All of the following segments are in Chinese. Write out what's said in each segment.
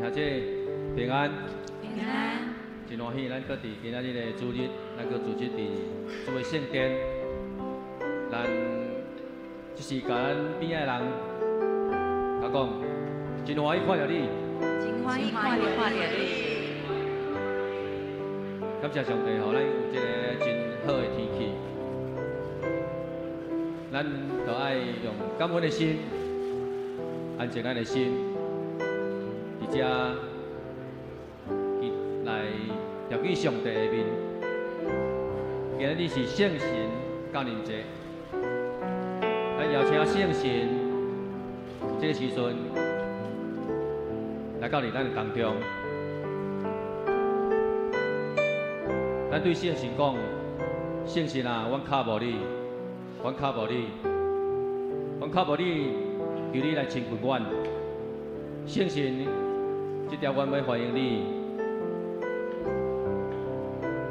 下这平安，平安，真欢喜，咱搁伫今仔日的主日，咱搁组织伫主的圣殿，咱就是甲咱边仔的人，甲讲，真欢喜看到你，真欢喜看到你。感谢上帝，互咱有这个真好的天气，咱就爱用感恩的心，安静咱的心，伫遮来调见上帝的面。今日是圣神降临节，咱邀请圣神这个时阵来到咱的当中。咱对圣神讲：圣神啊，阮靠无你，阮靠无你，阮靠无你，求你来亲近阮。圣神，这条阮要欢迎你，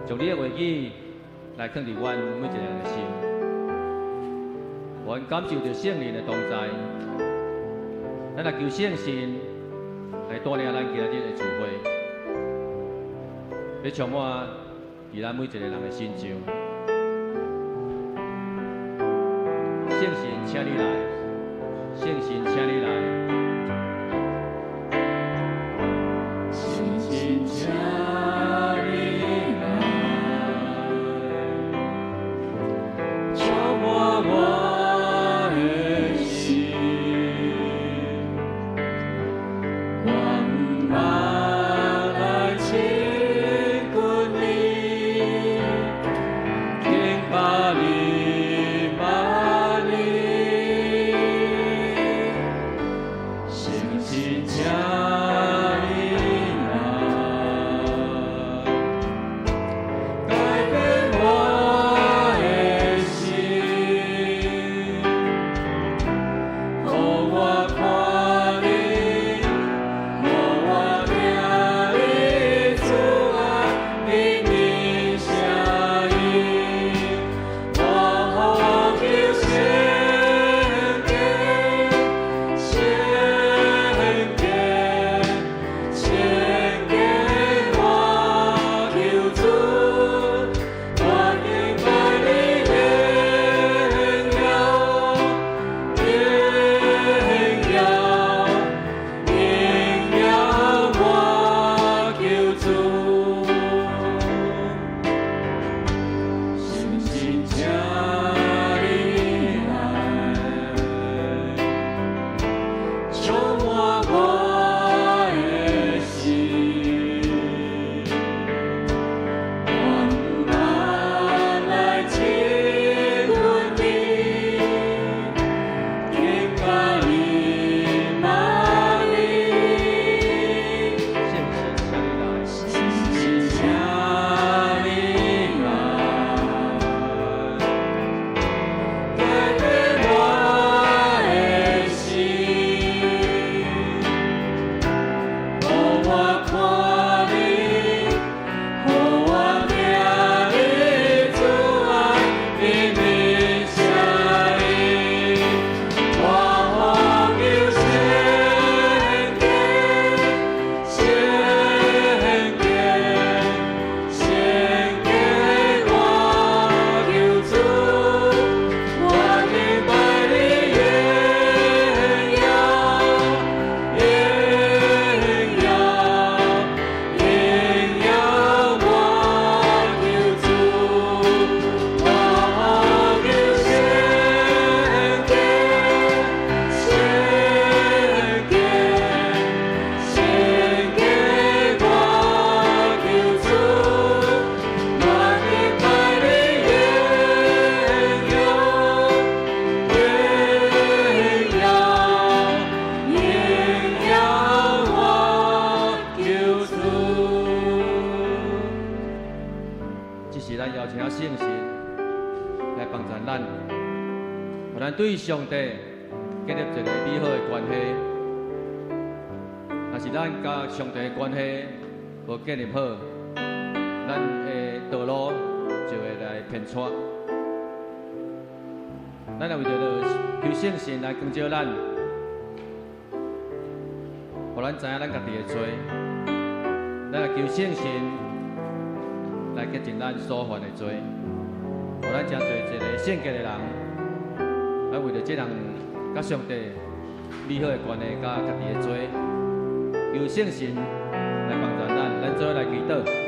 将你的话语来放伫阮每一个人的心。阮感受着圣灵的同在，咱来求圣神来带领咱今日的聚会，要充满伫咱每一个人的心上。圣神，请你来，圣神，请你来。对上帝建立一个美好的关系，若是咱甲上帝的关系无建立好，咱的道路就会来偏错。咱也为着求圣神来光照咱，互咱知影咱家己的罪，咱来求圣神来洁净咱所犯的罪，互咱真侪一个圣洁的人，咱为着这人甲上帝美好的关系，甲家己的罪，求圣神来帮助咱，咱做来祈祷。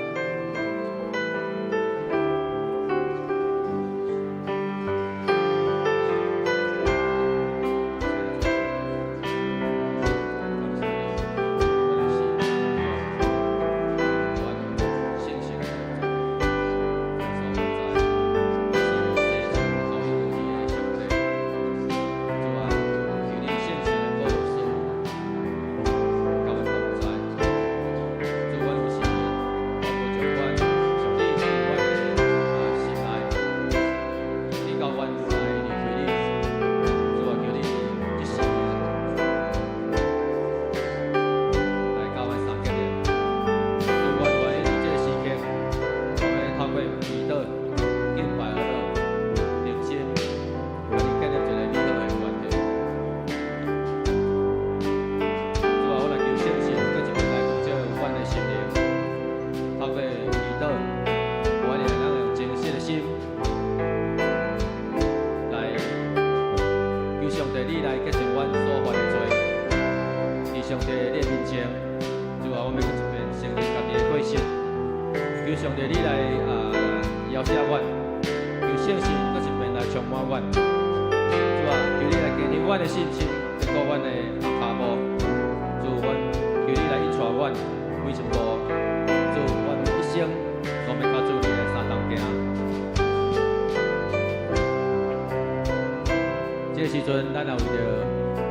这时阵，咱也为着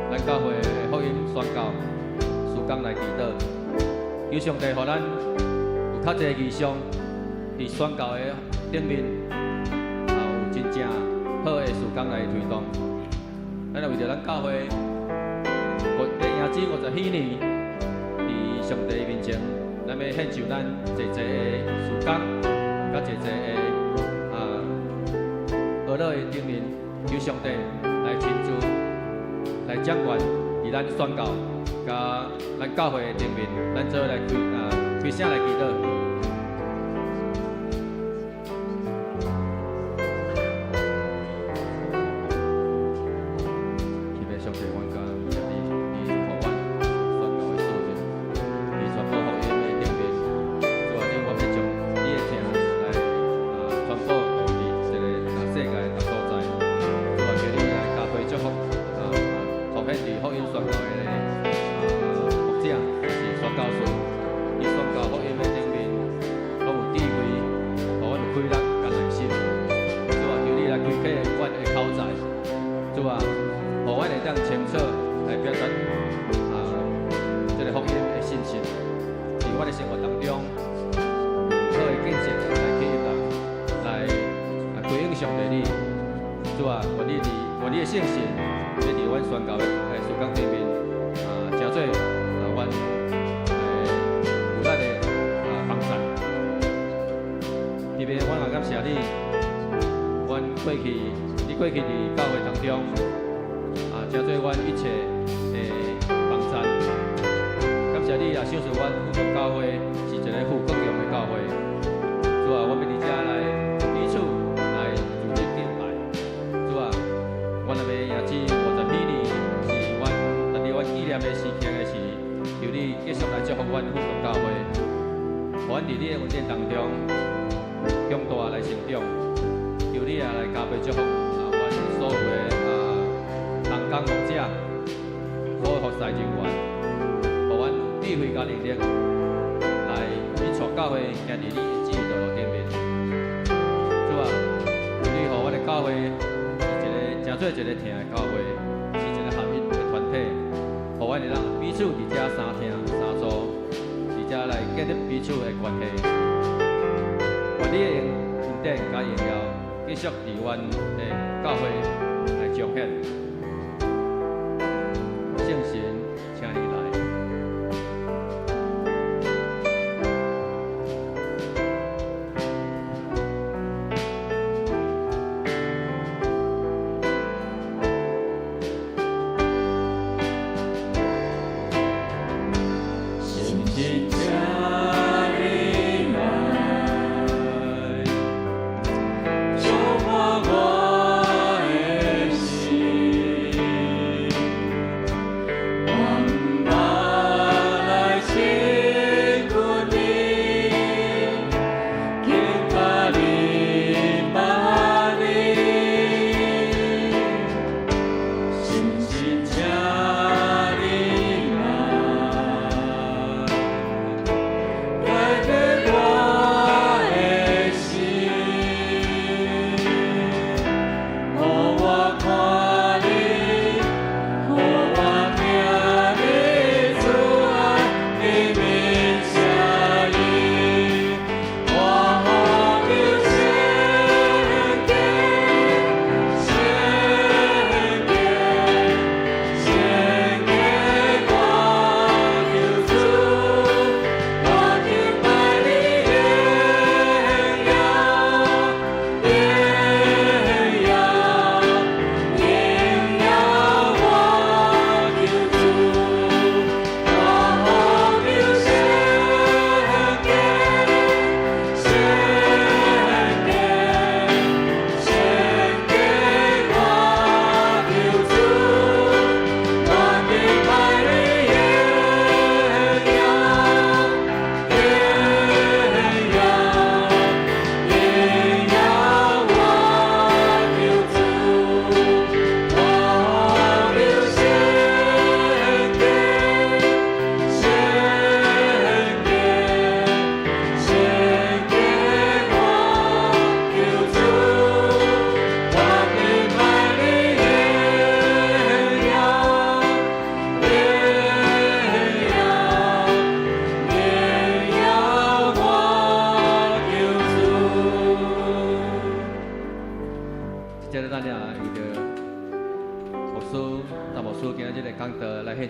咱教会的福音宣告，时间来祈祷，求上帝，互咱有较侪异象，伫宣告的顶面，也有真正好的时间来推动。咱也为着咱教会，在迎接54年，伫上帝面前，咱要献上咱侪侪的时间，甲侪侪的娱乐的顶面，求上帝来亲自来掌权，伫咱宣告，甲咱教会的顶面，咱做来开声来祈祷。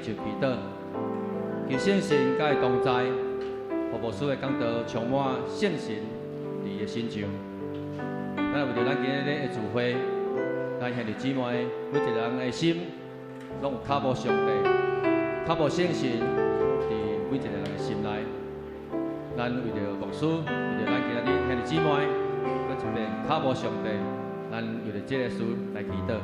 就祈祷，求圣神甲伊同在，互牧师的讲道充满圣神伫伊的心上。咱为着咱今日的聚会，咱兄弟姊妹每一个人的心，拢有靠无上帝，靠无圣神伫每一个人的心内。咱为着牧师，为着咱今日兄弟姊妹，搁一遍靠无上帝，咱为着这个事来祈祷。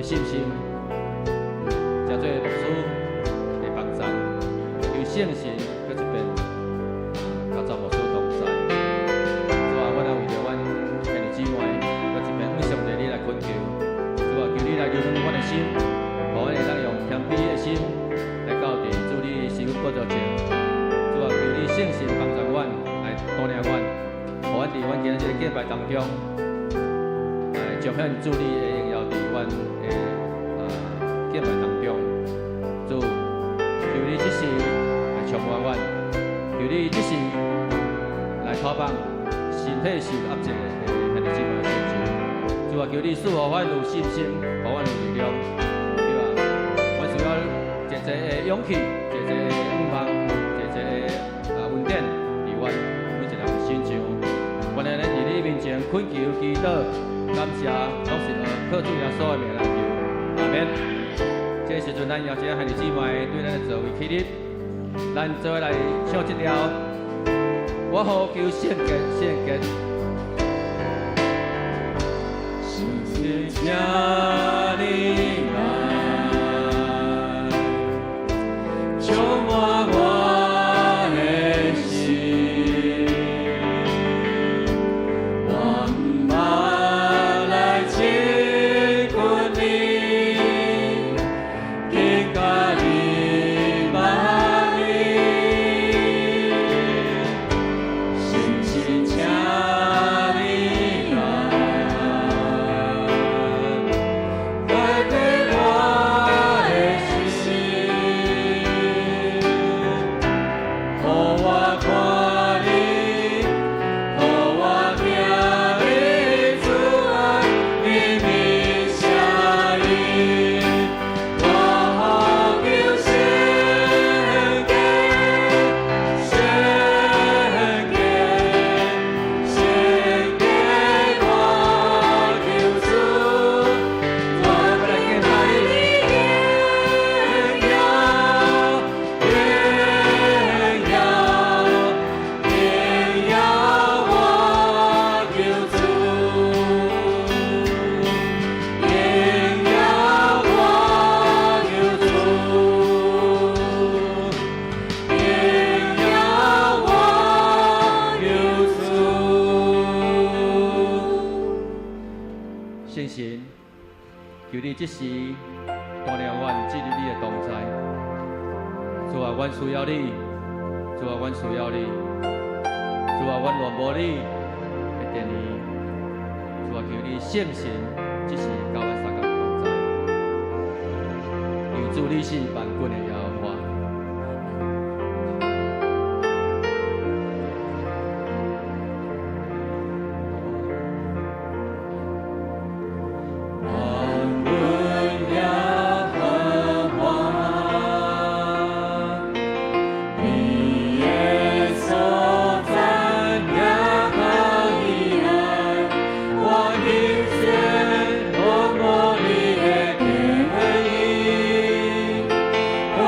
信心，加做牧师的帮助，求圣神搁一遍甲查牧师同在。主啊，我来为着阮兄弟姊妹，搁一遍向上帝你来恳求。主啊，求你来柔软阮的心，互阮会当用谦卑的心来到伫主你施恩宝座前。主啊，求你圣神帮助阮，来带领阮，互阮伫阮今日这个敬拜当中，来彰显主你的荣耀伫阮的敬拜当中。主，求你即时来充满阮，求你即时来讨帮身体受压制的兄弟姊妹的亲像。主啊，求你赐互阮有信心，互阮有力量。对啊，阮需要一个的勇气，一个的盼望，一个的恩典伫阮每一人的身上。阮来伫你面前恳求祈祷，感谢，拢是靠主耶稣的名来求。阿免。这时阵，咱邀请兄弟姊妹对咱的座位起立，咱做来唱一条《我呼求圣洁圣洁》。圣洁家里来，充满我的心，我们来亲近你。圣神，求你即时带领阮进入你的同在。主啊，阮需要你；主啊，阮需要你；主啊，阮若无你的电力。主啊，求你圣神即时甲阮三个同在。求主你是万军的耶和华。我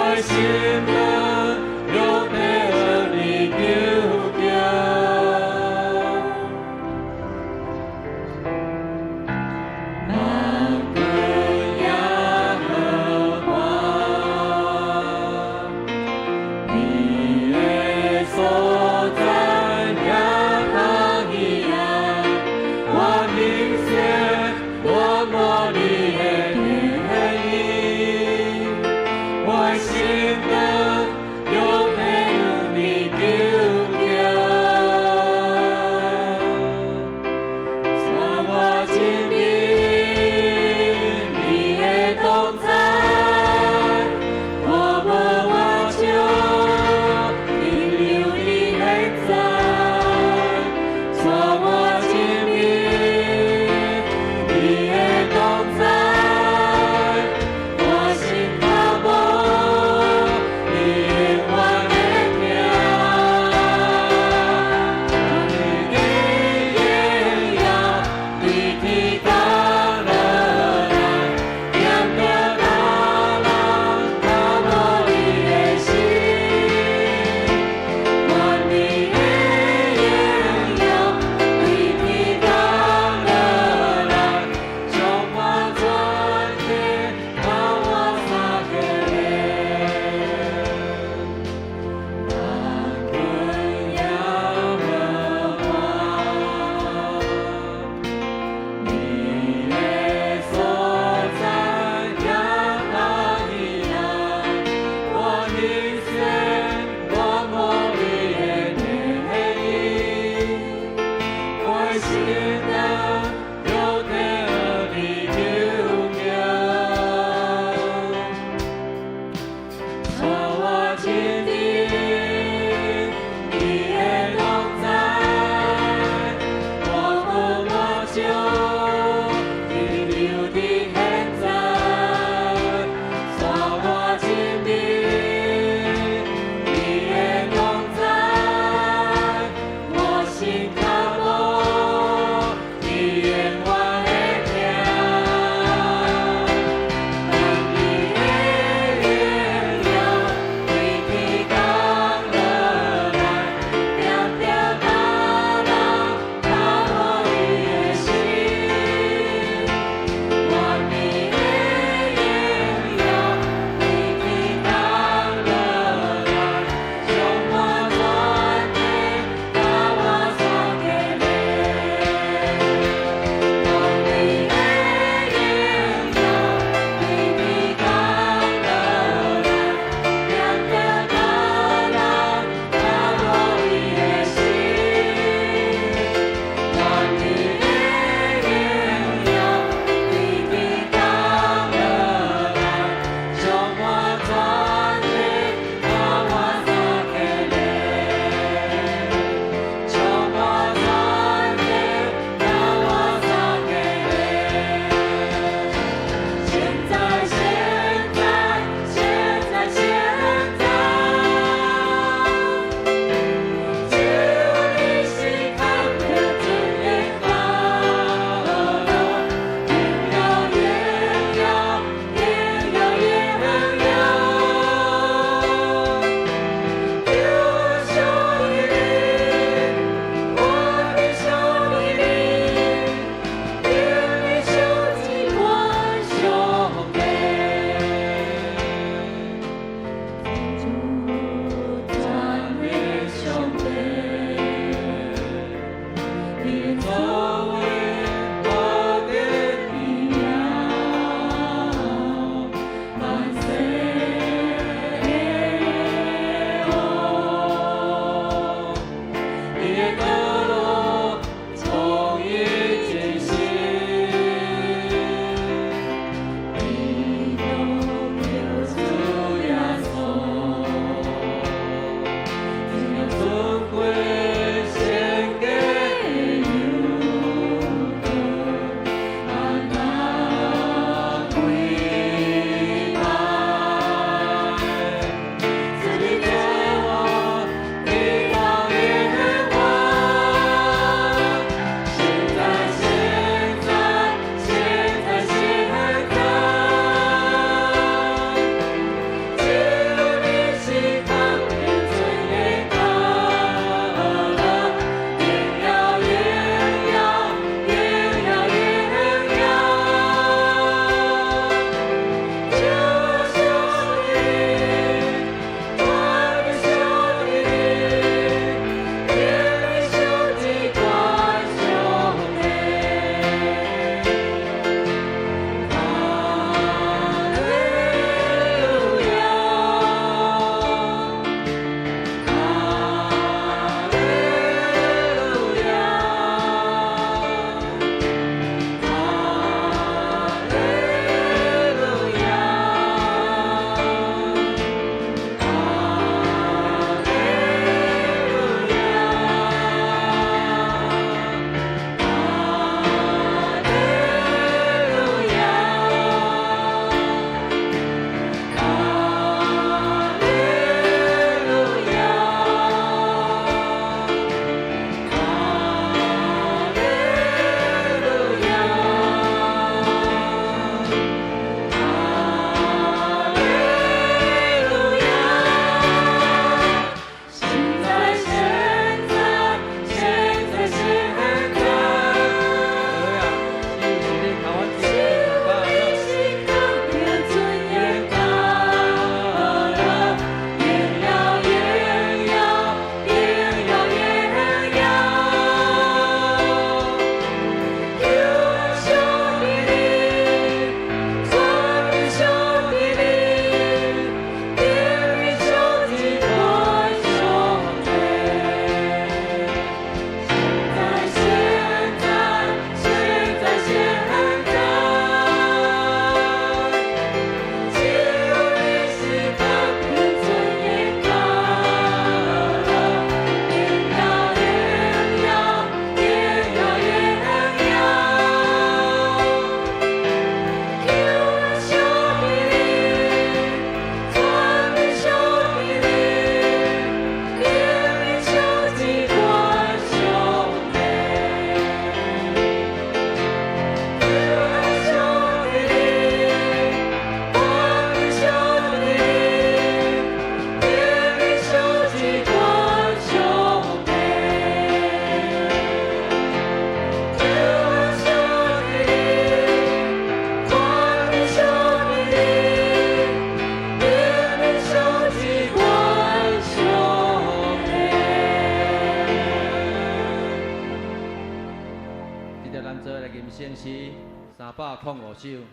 吟成诗305首。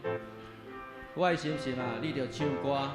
我的心心啊，你着唱歌。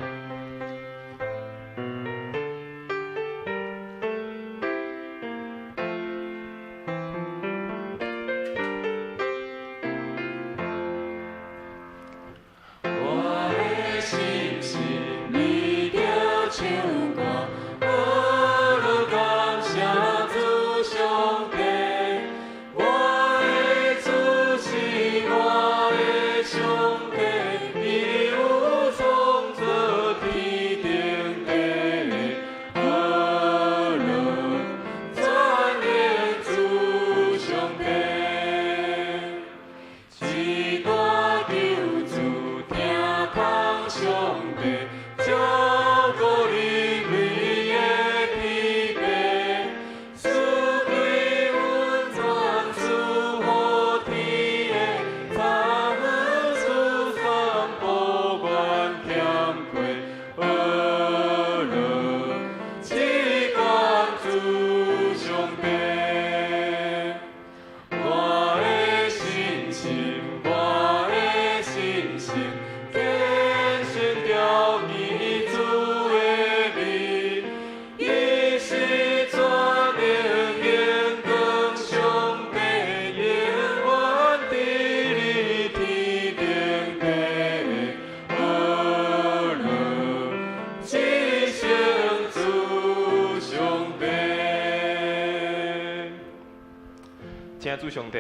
主上帝，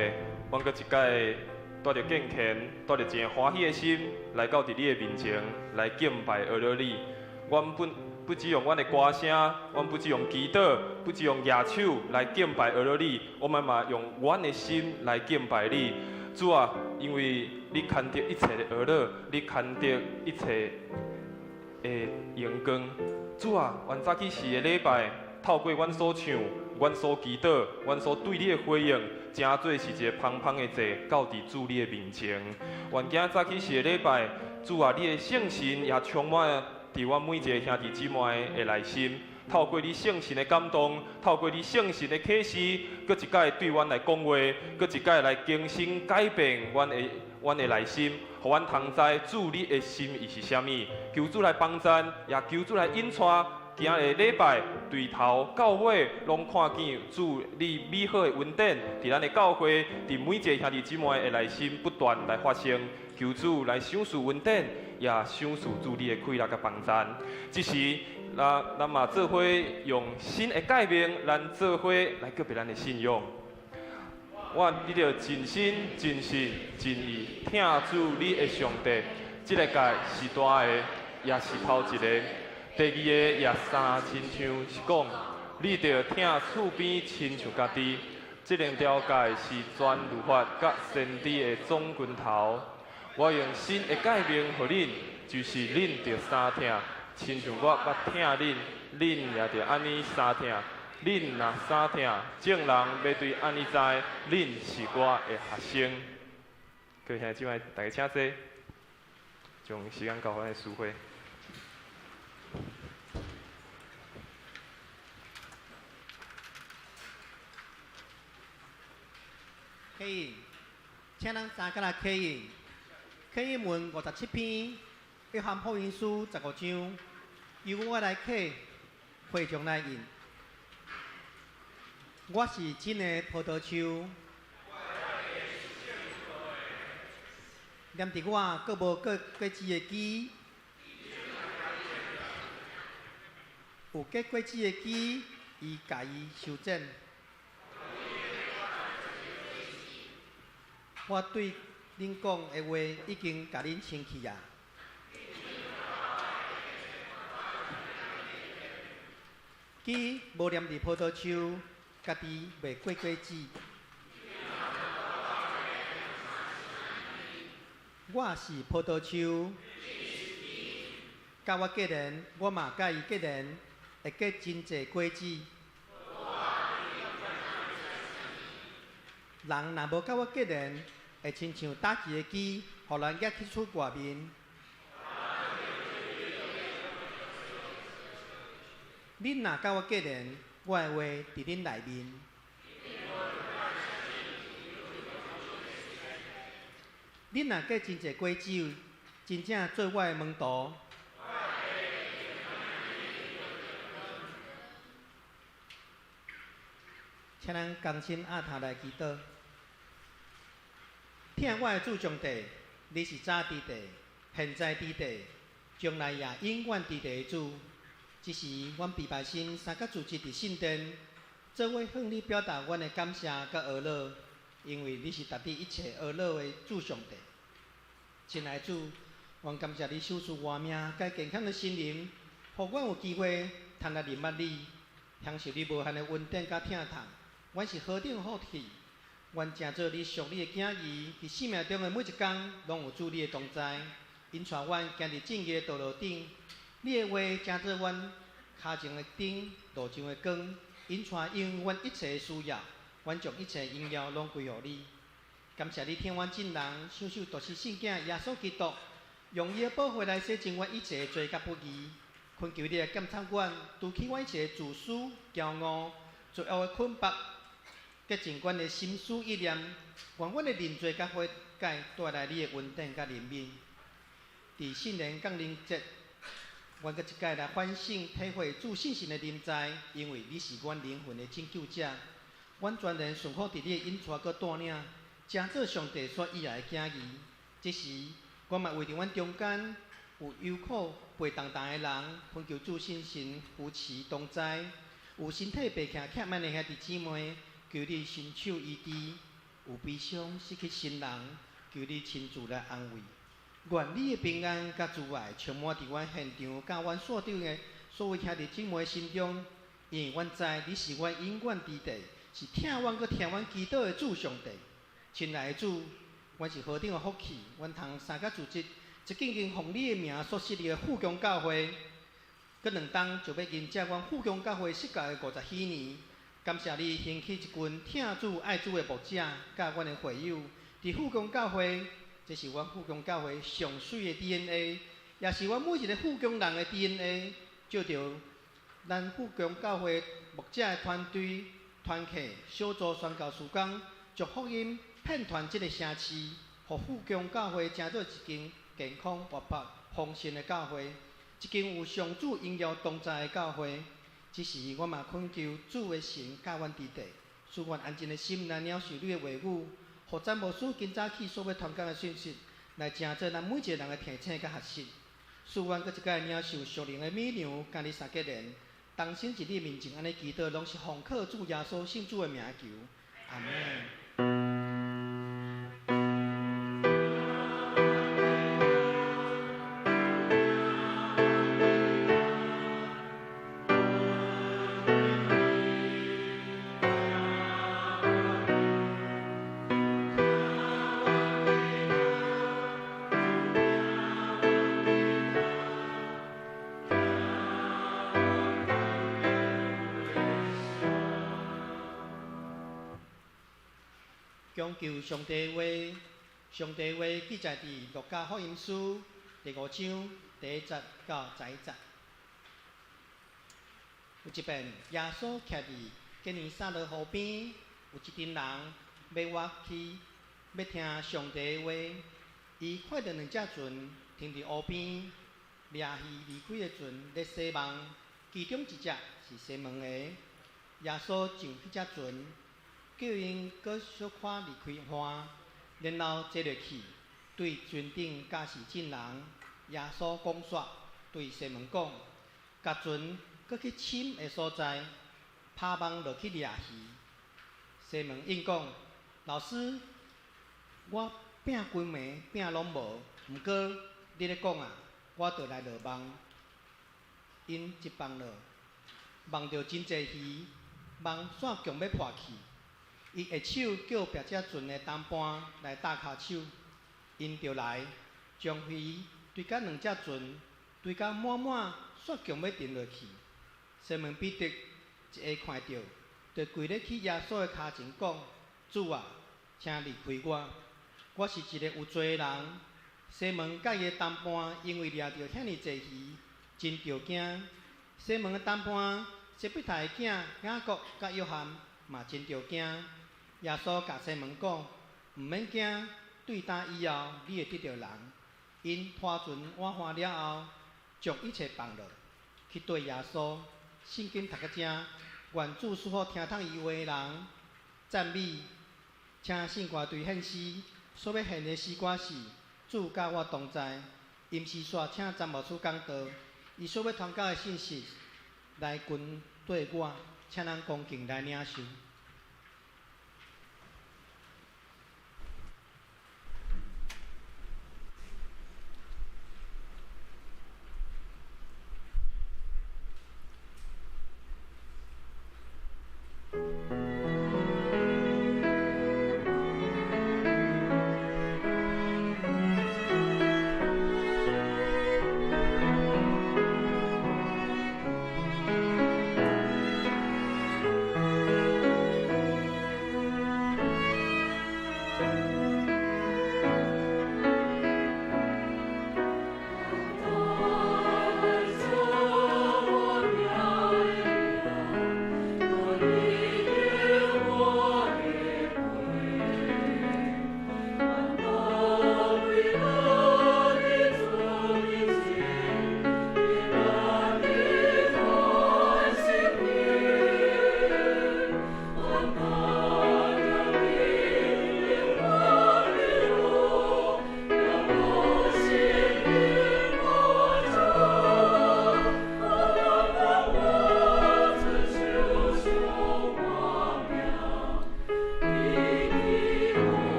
阮搁一摆带着敬虔，带着真欢喜的心来到伫你的面前来敬拜阿罗你。阮不只用阮的歌声，阮不只用祈祷，不只用野手来敬拜阿罗你，我们嘛用阮的心来敬拜你。主啊，因为你看得一切的阿罗，你看得一切的阳光。主啊，原早起是个礼拜，透过阮所唱。阮所祈祷，阮所对你的回应，真做是一个芳芳的祭，到伫主你的面前。愿今早起是个礼拜，主啊，你的圣神也充满伫阮每一个兄弟姊妹的内心。透过你圣神的感动，透过你圣神的启示，搁一摆对阮来讲话，搁一摆来更新改变阮的内心，互阮通知主你的心意是啥物。求主来帮助，也求主来引带。今日礼拜对头到尾，拢看见主你美好的恩典，伫咱的教会，伫每一个兄弟姊妹的内心不断来发生。求主来赏赐恩典，也赏赐主你的快乐甲帮助。这时，咱嘛做伙用新的改变，咱做伙来告别咱的信仰。你着真心、真实、真意听主你的上帝。这个届是大的，也是头一个。第二个也三亲像是讲，你着听厝边亲像家己。这两条界是全律法甲先知的总拳头。我用新的改名予恁，就是恁着三听，亲像我捌听恁，恁也着安尼三听。恁若三听，众人要对安尼知，恁是我的学生。各位兄弟姊妹，大家请坐，将时间交还书会。启应，请咱三个来启应。启应文57篇，约翰福音书15章，由我来启，会众来应。我是真的葡萄树，念伫我阁无果子的枝，有结果子的枝，伊家己修正。我对恁讲的话已经甲恁清气啊！枝无念伫葡萄树，家己袂过果子。我是葡萄树，甲我结连，我嘛甲伊结连，会结真侪果子。人若无甲我结连，会亲像打一个枝，互人夹去出外面。恁若甲我结连，我的话伫恁内面。恁若过真侪果酒，真正做我的门徒。请咱同心压头来祈祷。听我的主上帝，你是早伫地，现在伫地，将来也永远伫地的主。这时，阮毕百姓三甲组织伫圣殿，做伙向你表达阮的感谢甲懊恼，因为你是值得一切懊恼的主上帝。亲爱的主，阮感谢你守住活命甲健康的心灵，互阮有机会通来认捌你，享受你无限的稳定甲疼痛。阮是何等好气！阮诚做你属你的囝儿，伫生命中的每一天，拢有主你的同在，引带阮行伫正义的道路顶。你的话诚做阮脚前的灯，路上的光，引带应阮一切的需要。阮将一切荣耀拢归互你。感谢你听阮众人，享受独生圣囝耶稣基督，用伊的宝血来洗净阮一切的罪甲不义。恳求你来检察阮，除去阮一切的自私、骄傲、罪恶的捆绑。洁净阮的心思意念，愿阮的认罪甲悔改带来你的稳定甲怜悯。伫圣灵降临节，阮搁一届来反省体会主信心的临在，因为你是阮灵魂的拯救者。阮全然顺服伫你的引带搁带领，诚做上帝所喜爱的囝儿。这时，阮嘛为着阮中间有忧苦背重担的人，恳求主信心扶持同在，有身体病痛欠慢的兄弟姊妹。求你伸手医治，有悲伤失去亲人，求你亲自来安慰。愿你的平安甲慈爱充满伫阮现场，甲阮所长的所有兄弟姊妹心中。因为阮知你是阮永远伫地，是听阮搁听阮祈祷的主上帝。亲爱的主，阮是何等的福气，阮通三甲组织一间间奉你的名所设立的富强教会，搁2冬就要迎接阮富强教会设立的50许年。感谢你兴起一群听主爱主的牧者，甲阮的会友，伫富强教会，这是阮富强教会上水的 DNA， 也是阮每一个富强人的 DNA。借着咱富强教会牧者的团队、团契、小组宣教事工，将福音遍传这个城市，互富强教会成做一间健康、活泼、丰盛的教会，一间有上主荣耀同在的教会。只是我嘛恳求主的神教阮伫地，使阮安静的心来领受你的话语，互詹牧师今早起所要传讲的讯息，来成做咱每一个人的提醒甲学习，使阮搁一届领受属灵的美粮，甲你三结连，当心伫你面前安尼祈祷，拢是奉靠主耶稣圣主的名求，阿门。讲究上帝话，上帝话记载伫路加福音书第5章第1节到11节。有一遍，耶稣徛伫基尼撒勒河边，有一群人要wat去，要听上帝的话。伊看到2只船停伫湖边，掠鱼离开的船咧洗网，其中一只是西门的。耶稣上迄只船。叫因搁小可离开岸，然后坐落去，对船顶驾驶众人。耶稣讲说，对西门讲：，甲船搁去深的所在，拍网落去掠鱼。西门应讲：，老师，我拼规暝拼拢无，毋过你咧讲啊，我就来落网。因一放落，网着真侪鱼，网线强要破去。伊下手叫壁只船的同伴来搭骹手，因就来将鱼对甲2只船，对甲满满，煞强要沉落去。西门彼得一下看到，就跪咧去耶稣的骹前讲：主啊，请离开我，我是一个有罪的人。西门甲伊的同伴因为掠着遐尼侪鱼，真着惊。西门的同伴西庇太的囝雅各甲约翰嘛真着惊。耶稣甲西门讲：毋免惊，对答以后，你会得到人。因拖船晚饭了后，将一切放落，去对耶稣。圣经读个正，愿主赐福听透伊话的人，赞美，请圣歌队献诗。所要献的诗歌是：主甲我同在。因是煞请詹牧师讲道，伊所要传教的信息，来群对我，请咱恭敬来领受。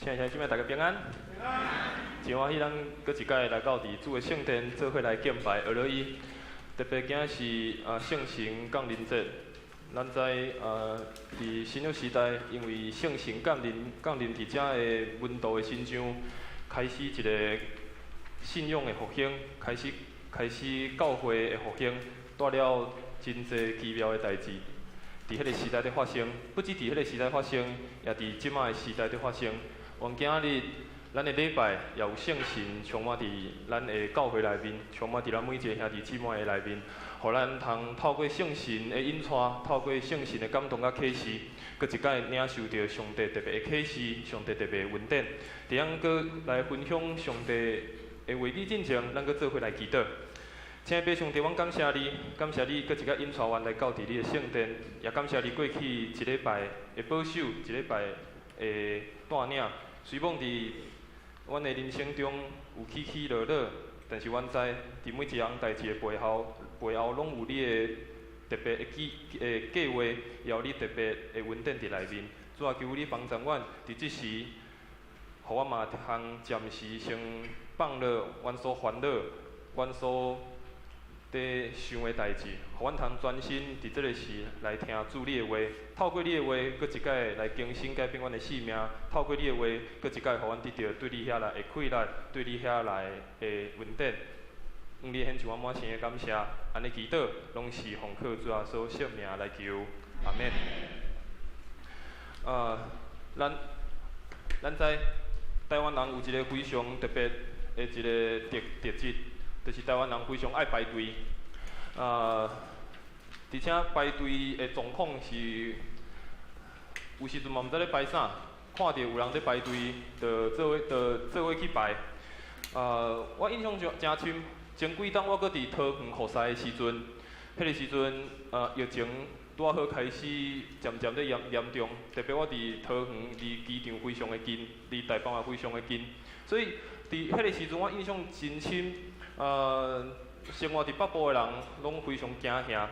亲爱的兄弟姊妹，大家平安。真欢喜，咱搁一摆来到伫主的圣殿，做伙来敬拜俄罗伊。特别今仔是圣神降临节，咱知伫新约时代，因为圣神降临伫遮的温度的身上，开始一个信仰的复兴，开始教会的复兴，带了真侪奇妙的代志，伫迄个时代咧发生。不止伫迄个时代发生，也伫即卖的时代咧发生。往今日，咱的礼拜也有圣神充满伫咱的教会内面，充满伫咱每一个兄弟姊妹的内面。互咱通透过圣神的引带，透过圣神的感动甲启示，搁一摆领受到上帝特别的启示，上帝特别的恩典。伫咱搁来分享上帝的话语进前，咱搁做伙来祈祷。亲爱的上帝，阮感谢你，感谢你搁一摆引带阮来到伫你的圣殿，也感谢你过去一礼拜的保守，一礼拜的带领。虽望伫阮的人生中有起起落落，但是阮知伫每一项代志的背后拢有你的特别的计划，也有你特别的恩典伫内面。主啊，求你帮助阮伫即时，互我嘛通暂时先放落阮所烦恼、阮所伫想的代志，互阮通专心伫即个时来听主你的话，透过你的话，搁一摆来更新改变阮的性命。透过你的话，搁一摆互阮得到对你遐来的快乐，对你遐来的恩典。你献上我满心的感谢，安尼祈祷，拢是奉靠主耶稣圣名来求，阿免。咱知台湾人有一个非常特别的一个特质，就是台湾人非常爱排队。而且排队的状况是，有时阵嘛毋知咧排啥，看到有人在排队，就做伙去排。我印象真深。前几档我搁伫桃园服侍的时阵，迄个时阵疫情拄好开始渐渐咧严重，特别我伫桃园离机场非常的近，离台北也非常的近，所以伫迄个时阵我印象真深。生活伫北部的人拢非常惊吓，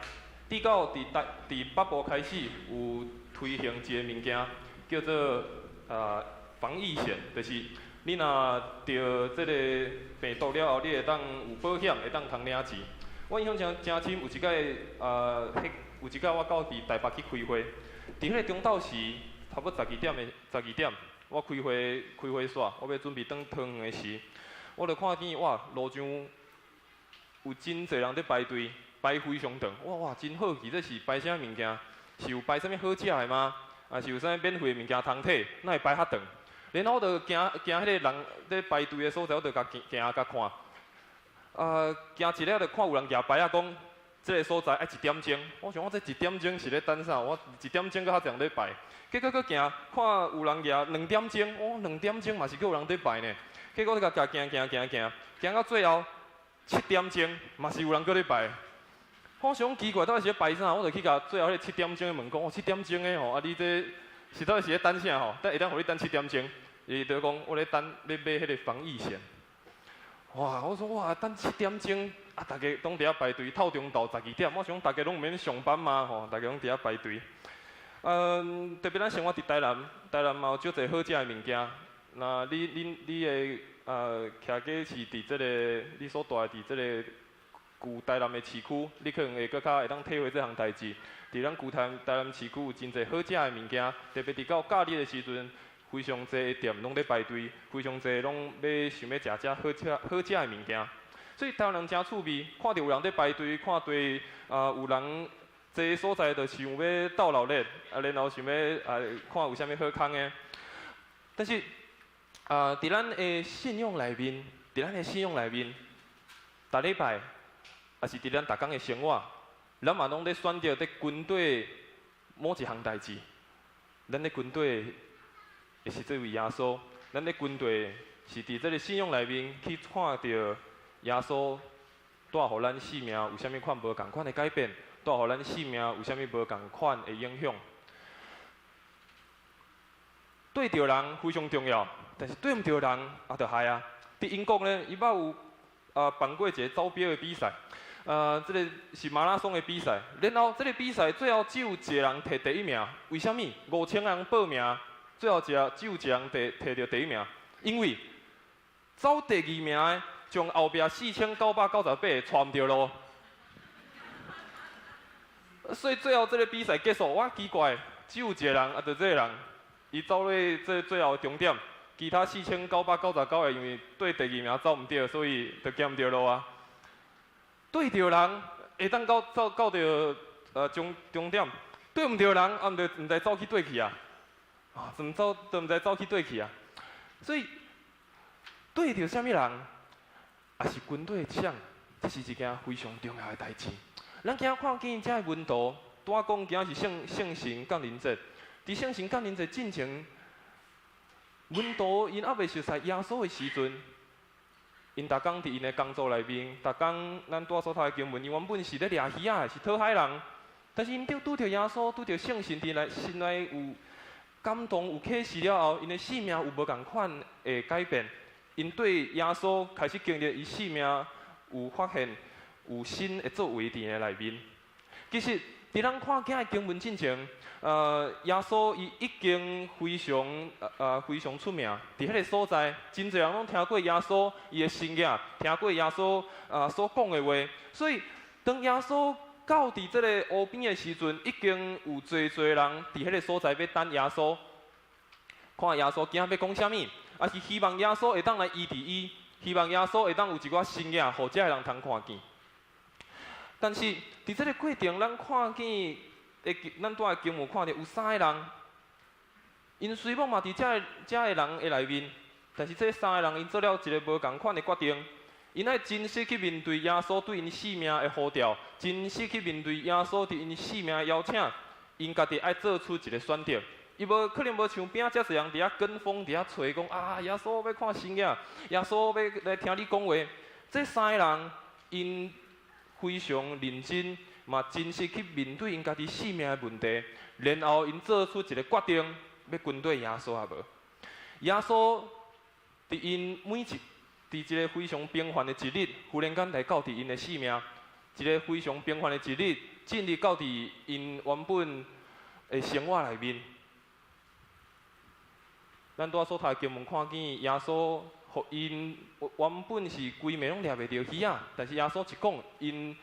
直到伫北部开始有推行一个物件，叫做防疫险，就是你若得即个病毒了后，你会当有保险，会当通领钱。我印象真深，有一摆我到伫台北去开会，伫迄个中昼时，差不多12点，我开会煞，我要准备转桃园的时，我就看见哇，路上有真侪人在排队，排非常长，哇，真好奇，这是排啥物件？是有排啥物好食的吗？还是有啥免费的物件通摕？哪会排遐长？然后我就行迄个人在排队的所在，我就行看。行一了就看有人举牌啊，讲这个所在爱1点钟。我想我这1点钟是咧等啥？我1点钟搁较侪人在排。结果搁行看有人举2点钟，哦，2点钟嘛是搁有人在排呢。结果就甲行到最后7点钟嘛是有人搁咧排。我想奇怪，到底是咧排啥？我就去甲最后迄7点钟的问讲，哦，7点钟的吼，你这是到底是咧等啥吼？会当互你等7点钟？伊就讲我咧等咧买迄个防疫险。哇！我说哇，等7点钟啊，大家拢伫遐排队，透中到12点。我想大家拢毋免上班嘛吼，大家拢伫遐排队。特别咱生活伫台南嘛有少侪好食的物件。那你的徛家是伫即个你所住伫即个旧台南的市区，你可能会搁较会当体会这项代志。伫咱旧台南市区有真侪好食的物件，特别伫到假日的时阵。非常侪店拢咧排队，非常侪拢想要食好食的物件，所以台湾人真趣味。看到有人在排队，看到有人这所在就想要斗闹热，然后想要看有啥物好康的。但是伫咱的信仰内面，逐礼拜也是伫咱逐工的生活，咱嘛拢咧选择伫军队某一项代志，咱咧军队。也是这位耶稣，咱咧军队是伫这个信仰内面去看到耶稣带互咱生命有啥物款无共款的改变，带互咱生命有啥物无共款的影响。对着人非常重要，但是对毋着人也就害啊。伫英国呢，伊捌有办过一个走标的比赛，这个是马拉松的比赛，然后这个比赛最后只有一个人摕第1名，为什么？5000人报名。最后只有一个人摕到第1名，因为走第2名的将后壁4998个带毋着路。所以最后这个比赛结束，我奇怪，只有一个人，就这个人，伊走咧这最后的终点，其他4999个因为对第2名走唔到，所以就减掉路啊。对着人会当到着终点，对唔着人唔知走去对去啊，唔知走去对去啊。所以对着啥物人，也是军队的枪，这是一件非常重要的代志。咱今仔看见这温度，拄仔讲今仔是圣神降临节，伫圣神降临节进前，温度因还未熟悉耶稣的时阵，因逐工伫因的工作内面，逐工咱拄仔所读的经文，因原本是咧掠鱼仔，是讨海人，但是因拄着耶稣，拄着圣神伫内心内有感动、有启示了后，因的性命有无共款的改变，因对耶稣开始经历伊性命有发现。有新的作为伫个内面。其实，伫咱看今日经文进前，耶稣伊已经非常出名，伫迄个所在，真侪人拢听过耶稣伊的信仰，听过耶稣所讲的话。所以，当耶稣到伫即个湖边的时阵，已经有侪人伫迄个所在要等耶稣，看耶稣今仔要讲啥物，也是希望耶稣会当来医治伊，希望耶稣会当有一寡信仰，互遮个人通看见。但是，伫这个过程，咱看见咱拄仔经文看到有3个人，因虽然嘛伫遮个人的内面，但是这3个人因做了一个无共款的决定，因爱真实去面对耶稣对因性命的呼召，真实去面对耶稣对因性命的邀请，因家己爱做出一个选择。伊无可能无像边遮侪人伫遐跟风伫遐吹讲啊，耶稣要看信仰，耶稣要来听你讲话。这3个人因非常认真，嘛真实去面对因家己性命的问题，然后因做出一个决定，要跟对耶稣啊无。耶稣伫因伫一个非常平凡的一日，忽然间来到伫因的性命，一个非常平凡的一日，进入到伫因原本的生活内面。咱拄仔所读的经文看见耶稣。互因原本是规暝拢掠袂着鱼仔，但是耶稣一讲，因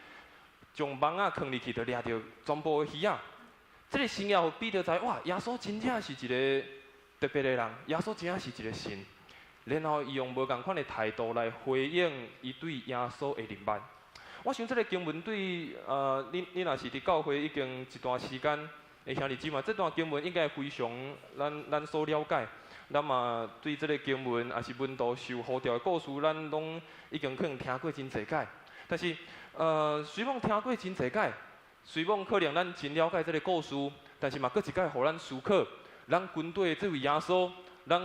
将网仔放入去，就掠着全部的鱼仔。这个神也互彼得知，哇，耶稣真正是一个特别的人，耶稣真正是一个神。然后伊用无共款的态度来回应伊对耶稣的认捌。我想这个经文对你若是伫教会已经一段时间的兄弟姊妹，这段经文应该非常咱所了解。咱嘛对这个经文，也是温度受呼召的故事，咱拢已经可能听过真侪解。但是，虽然听过真侪解，虽然可能咱真了解这个故事，但是嘛，搁一解互咱思考，咱军队的这位耶稣，咱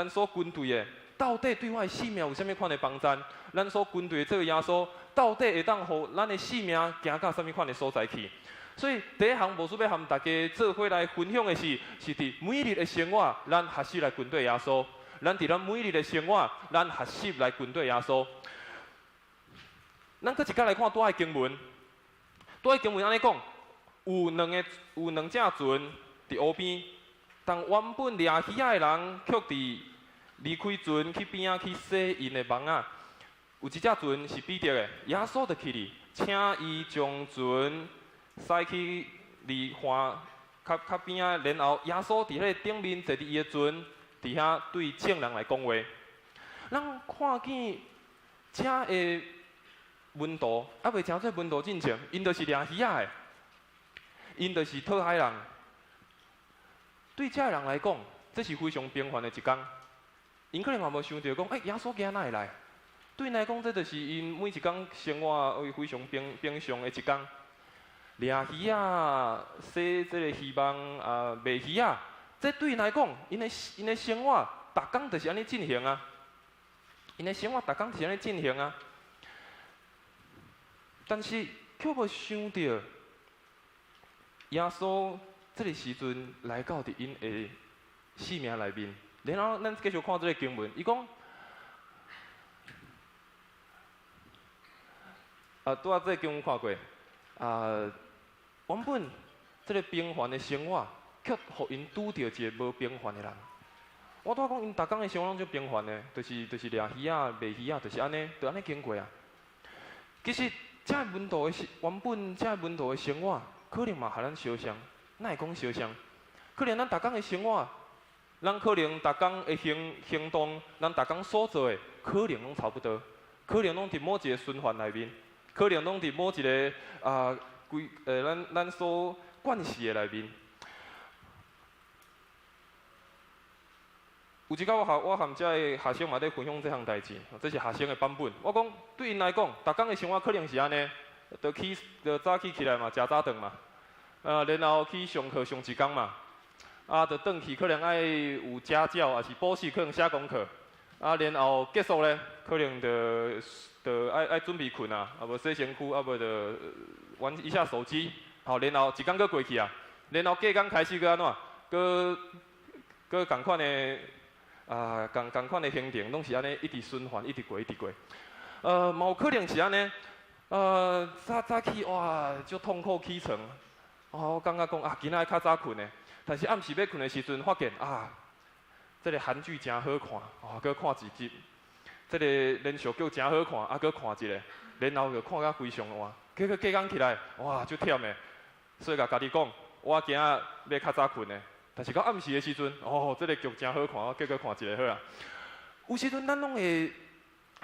所军队的，到底对我的性命有啥物款的帮助？咱所军队的这位耶稣，到底会当互咱的性命行到啥物款的所在去？所以第一项，无需要和大家做伙来分享的是伫每日的生活，咱学习来跟对耶稣。咱伫咱每日的生活，咱学习来跟对耶稣。咱搁一摆来看多的经文，多的经文安尼讲，有两只船伫湖边，但原本掠鱼仔的人却伫离开船去边仔去洗因的网仔。有一只船是彼得的，耶稣就去哩，请伊将船驶去离岸较边仔，然后耶稣伫迄个顶面坐伫伊的船，伫遐对众人来讲话。咱看见遮的温度，还未真做温度进前，因就是掠鱼仔的，因就是讨海人。对遮人来讲，这是非常平凡的一天。因可能也无想到讲，耶稣今仔哪会来？对因来讲，这就是因每一天生活非常平常的一天。掠鱼仔、洗这个鱼网卖鱼仔，这对因来讲，因的生活逐工就是安尼进行啊。因的生活逐工就是安尼进行啊。但是却无想到，耶稣这个时阵来到伫因的生命内面。然后咱继续看这个经文，伊讲。拄仔这个经文看过，原本这个平凡的生活，却互因拄到一个无平凡的人。我拄仔讲，因逐工的生活拢足平凡的，就是掠鱼仔、卖鱼仔，就是安尼，就安尼经过啊。其实这个温度的原本这个温度的生活，可能嘛和咱相像，哪会讲相像？可能咱逐工的生活，咱可能逐工的行动，咱逐工所做的，可能拢差不多，可能拢伫某一个循环内面，可能拢伫某一个咱所惯习的内面。有一个我含遮个学生嘛在分享这项代志，这是学生的版本。我讲对因来讲，逐工的生活可能是安尼，就早起来嘛，食早顿嘛，然后去上课上一工嘛，就转去可能爱有家教，还是补习，可能写功课，然后结束咧，可能就爱准备困啊，无洗身躯，无就玩一下手机，好，然后一工搁过去啊，然后隔工开始搁安怎，搁共款的。共款的行程，拢是安尼一直循环，一直过，一直过。嘛有可能是安尼，早起哇，足痛苦起床，我感觉讲今仔较早困的，但是暗时要困的时阵，发现这个韩剧真好看，搁看一集，这个连续剧真好看，搁看一个，然后就看甲非常晚，结果隔工起来，哇，足忝的，所以甲家己讲，我今仔要较早困的。但是到暗时的时阵，这个剧真好看，我结果看一个好啊。有时阵咱拢会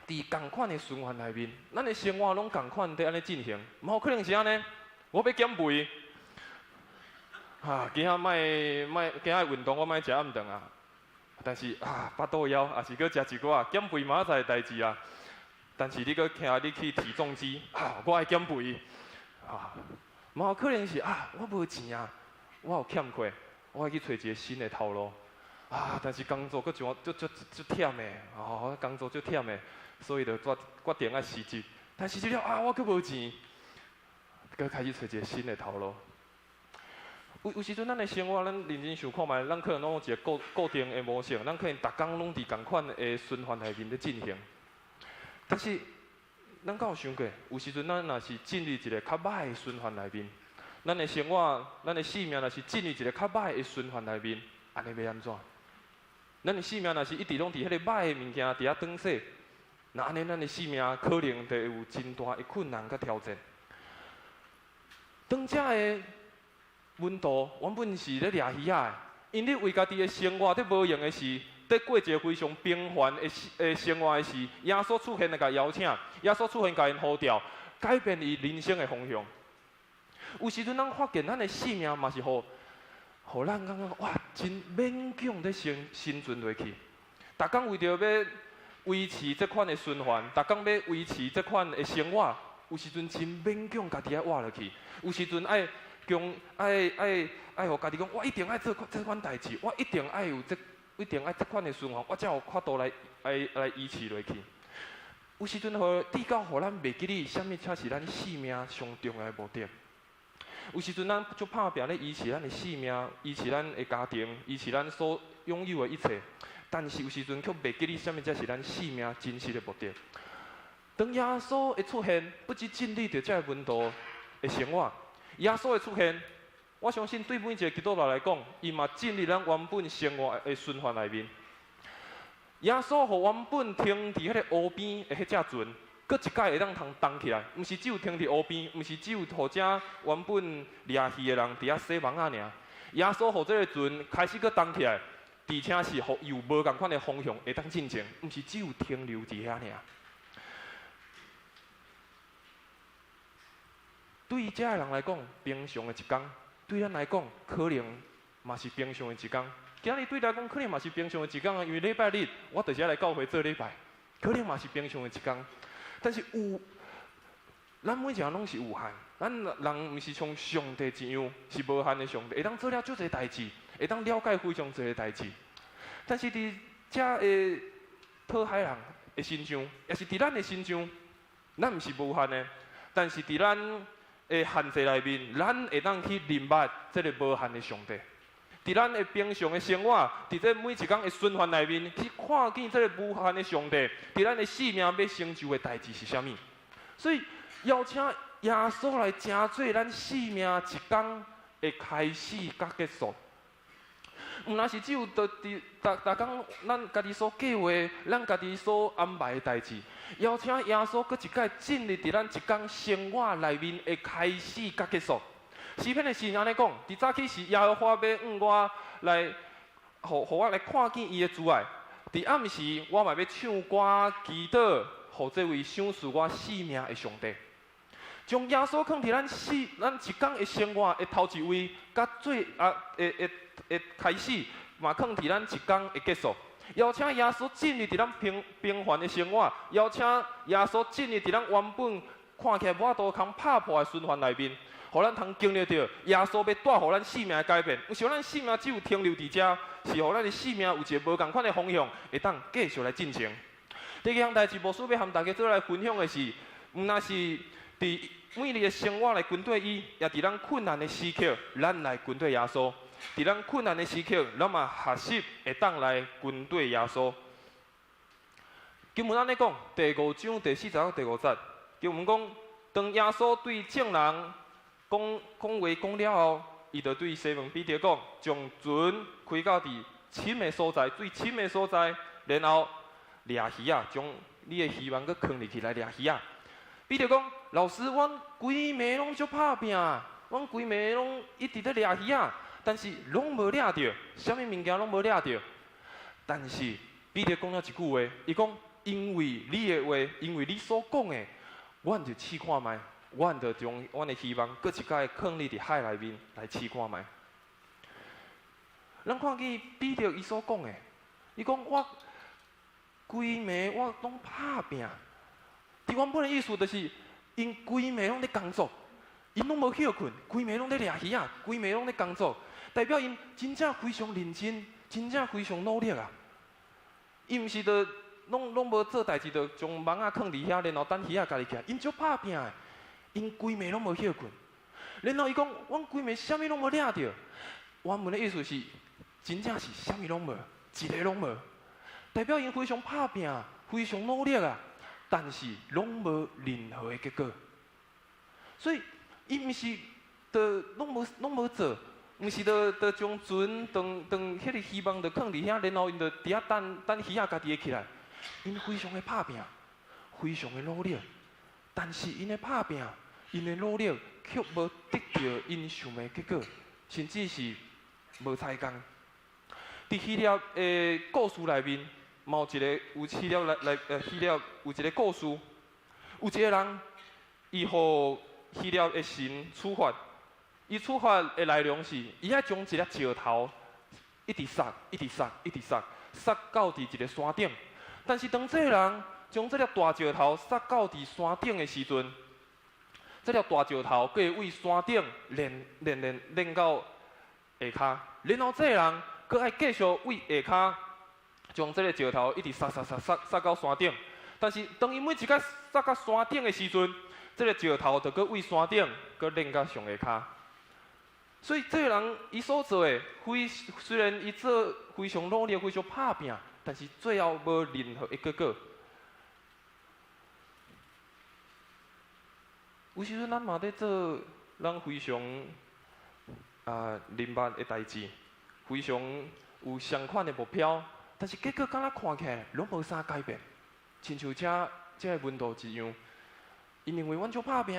伫共款的循环内面，咱的生活拢共款在安尼进行，冇可能是安尼。我要减肥，今仔运动我莫食暗顿啊。但是巴肚枵，也是搁食一寡，减肥明仔载的代志啊。但是你搁听你去体重机，我爱减肥，冇可能是我无钱啊，我有欠缺。我要去找一个新的头路，但是工作搁就忝的，工作就忝的，所以就决定辞职。但辞职了我搁无钱，搁开始找一个新的头路。有时阵咱的生活，咱认真想看觅，咱可能拢有一个固定的模式，咱可能逐工拢伫共款的循环内面咧进行。但是，咱敢有想过，有时阵咱若是进入一个较歹的循环内面？咱的生活，咱的性命，若是进入一个较歹的循环内面，安尼要安怎？咱的性命若是一直拢伫迄个歹的物件伫遐转洗，那安尼咱的性命可能就有真大的困难甲挑战。当遮的温度原本是咧掠鱼仔的，因你为家己的生活伫无用的时，伫过一个非常平凡的生活的时，耶稣出现来甲邀请，耶稣出现甲因呼召，改变伊人生的方向。有时阵，咱发现咱的性命嘛是互咱感觉哇，真勉强在生存落去。逐工为着要维持这款的循环，逐工要维持这款的生活，有时阵真勉强家己爱活落去。有时阵爱互家己讲，我一定爱做这款代志，我一定爱这款的循环，我才有法度来维持落去。有时阵抵到互咱袂记哩，啥物才是咱生命上重要的目的。有时阵，咱就拍拼咧维持咱的性命，维持咱的家庭，维持咱所拥有的一切。但是有时阵却袂记哩，啥物才是咱生命真实的目的。当耶稣的出现，不只建立着这个温度的生活，耶稣的出现，我相信对每一个基督徒来讲，伊嘛建立咱原本生活的循环内面。耶稣互原本停伫迄个湖边的迄只船。搁一届会当通动起来，毋是只有停伫湖边，毋是只有互遮原本掠鱼的人伫遐洗网仔尔。耶稣互这个船开始搁动起来，而且是互有无共款的方向会当进前，毋是只有停留伫遐尔。对于遮个人来讲，平常的一天；对咱来讲，可能嘛是平常的一天。今日对咱来讲，可能嘛是平常的一天啊，因为礼拜日我就是要来教会做礼拜，可能嘛是平常的一天。但是咱每一个人拢是有限，咱人毋是像上帝一样是无限的上帝，会当做了足侪代志，会当了解非常侪的代志。但是伫遮的讨海人的身上，也是伫咱的身上，咱毋是无限的，但是伫咱的限制内面，咱会当去明白这个无限的上帝。伫咱的平常的生活，伫这每一天的循环内面，去看见这个无限的上帝，伫咱的生命要成就的代志是啥物？所以邀请耶稣来成做咱生命一天的开始甲结束。毋若是只有逐工咱家己所计划、咱家己所安排的代志，邀请耶稣搁一摆进入伫咱一工生活内面的开始甲结束。诗篇的诗安尼讲，伫早起是耶和华要我来，互我来看见伊的慈爱；伫暗时我嘛要唱歌祈祷，互这位赏赐我性命的上帝。将耶稣放伫咱一工的生活的头一位，甲最会开始，嘛放伫咱一工的结束。邀请耶稣进入伫咱平凡的生活，邀请耶稣进入伫咱原本看起来无法度通拍破的循环内面，互咱通经历到耶稣要带互咱生命的改变。毋是咱生命只有停留伫遮，是互咱的生命有一个无共款的方向，会当继续来进行。第二项代志，无需要和大家做来分享的是，毋若是伫每日的生活来跟对伊，也伫咱困难的时刻，咱来跟对耶稣。伫咱困难的时刻，咱嘛学习会当来跟对耶稣。经文安尼讲，第5章第40到第5节，经文讲，当耶稣对众人讲话讲了后，伊就对西门彼得讲，将船开到伫深的所在，最深的所在，然后掠鱼啊，将你的希望搁放入去来掠鱼啊。彼得讲，老师，阮规暝拢足拍拼，阮规暝拢一直咧掠鱼啊。但是拢无掠着，啥物物件拢无掠着。但是彼得讲了一句话，伊讲：因为你的话，因为你所讲的，阮就试看卖，阮就将阮的希望，搁一摆放入伫海内面来试看卖。咱看见彼得伊所讲的，伊讲我规暝我拢拍拼，伫原本的意思就是，因规暝拢咧工作，因拢无休困，规暝拢咧掠鱼啊，规暝拢咧工作。代表因真正非常认真，真正非常努力啊！伊毋是着拢无做代志，着将网仔放伫遐，然后等鱼仔家己起来。因足拍拼的，因规暝拢无休困。然后伊讲，阮规暝啥物拢无掠着。原文的意思是，真正是啥物拢无，一个拢无。代表因非常拍拼，非常努力啊，但是拢无任何的结果。所以，伊毋是着拢无做。毋是着将船当迄个希望着放伫遐，然后因着伫遐等鱼仔家己会起来。因非常的拍拼，非常的努力，但是因的拍拼，因的努力却无得到因想的结果，甚至是无成功。伫希腊的故事内面，有希腊有一个故事，有一个人，伊互希腊的神处罚。伊处罚的内容是，伊爱将一粒石头一直撒到伫一个山顶。但是当这个人将这粒大石头撒到伫山顶的时阵，这粒大石头佫会为山顶连到下骹，然后这个人佫爱继续为下骹将这个石头一直撒到山顶。但是当伊每一摆撒到山顶的时阵，这个石头就佫为山顶佫连到上下骹。所以这个人伊所做的，虽然伊做非常努力、非常拍拼，但是最后无任何一个结果。有时阵咱嘛在做咱非常认捌的代志，非常有相款的目标，但是结果敢若看起来拢无啥改变，亲像这个温度一样。因认为阮足拍拼，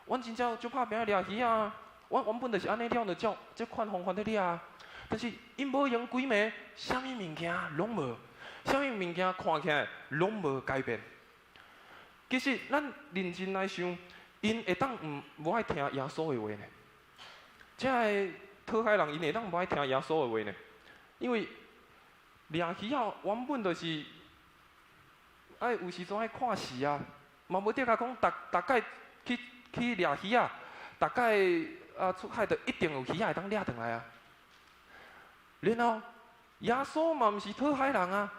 阮真正足拍拼掠鱼啊！阮原本就是安尼了，就照这款方法咧掠啊。但是因无用规暝，啥物物件拢无，啥物物件看起来拢无改变。其实咱认真来想，因会当无爱听耶稣的话呢？这个讨海人因会当无爱听耶稣的话呢？因为掠鱼啊，原本就是爱有时阵爱看戏啊，嘛无得甲讲大概去掠鱼啊，大概出海就一定有鱼仔会当掠转来啊。然后耶稣嘛毋是讨海人啊，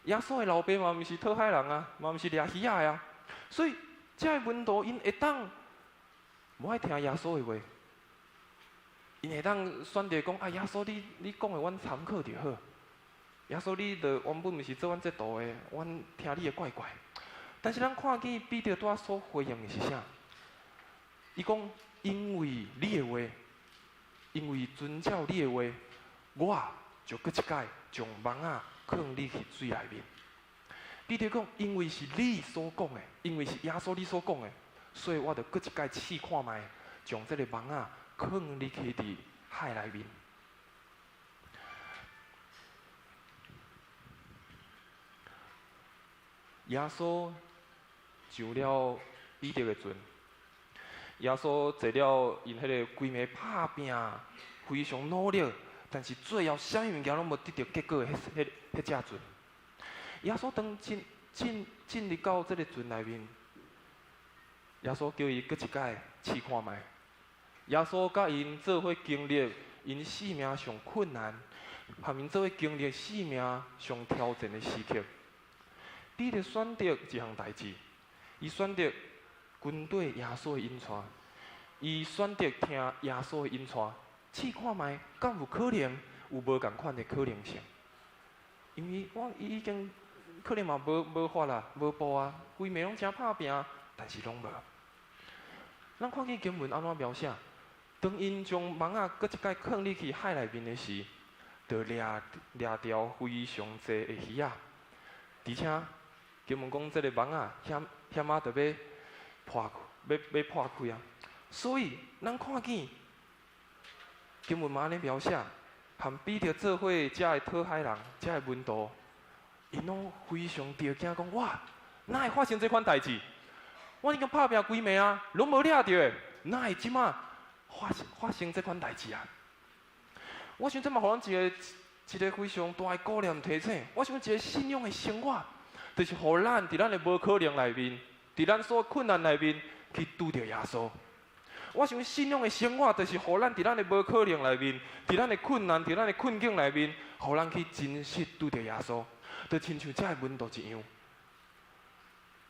耶稣的老爸嘛毋是讨海人啊，嘛毋是掠鱼仔的啊。所以这个门徒因会当无爱听耶稣的话，因会当选择讲耶稣你讲的阮参考就好。耶稣你著原本毋是做阮这道的，阮听你的怪怪。但是咱看见彼得在所回应的是啥？伊讲因为你的话，因为遵照你的话，我就搁一摆将网仔放你去水内面。彼得讲，因为是你所讲的，因为是耶稣你所讲的，所以我就搁一摆试看卖，将这个网仔放你去伫海内面。耶稣上了彼得的船，耶稣坐了因迄个规暝拍拼，非常努力，但是最后啥物物件拢无得到结果的迄只船。耶稣当进入到这个船内面，耶稣叫伊搁一摆试看卖。耶稣甲因做伙经历因生命上困难，和因做伙经历生命上挑战的时刻。彼得选择一项代志，伊选择军队耶稣的引传，伊选择听耶稣的引传，试看卖，敢有可能有无共款的可能性？因为伊已经可能嘛无法啦，无步啊，规暝拢真拍拼，但是拢无。咱看见经文安怎描写？当因将网仔搁一摆放入去海内面的时，就掠条非常济的鱼仔，而且经文讲，这个网仔险啊，就要破开啊！所以咱看见经文嘛安尼描写，和彼得做伙遮的讨海人、遮的门徒，因拢非常着惊，讲哇，哪会发生这款代志？我已经拍拼规暝啊，拢无掠着的，哪会即马发生这款代志啊？我想这嘛，互咱一个非常大的顾念提醒。我想一个信仰的生活。就是互咱伫咱的无可能内面，伫咱所困难内面去拄着耶稣。我想信仰的生活，就是互咱伫咱的无可能内面，伫咱的困难、伫咱的困境内面，互咱去真实拄着耶稣。就亲像遮的门徒一样，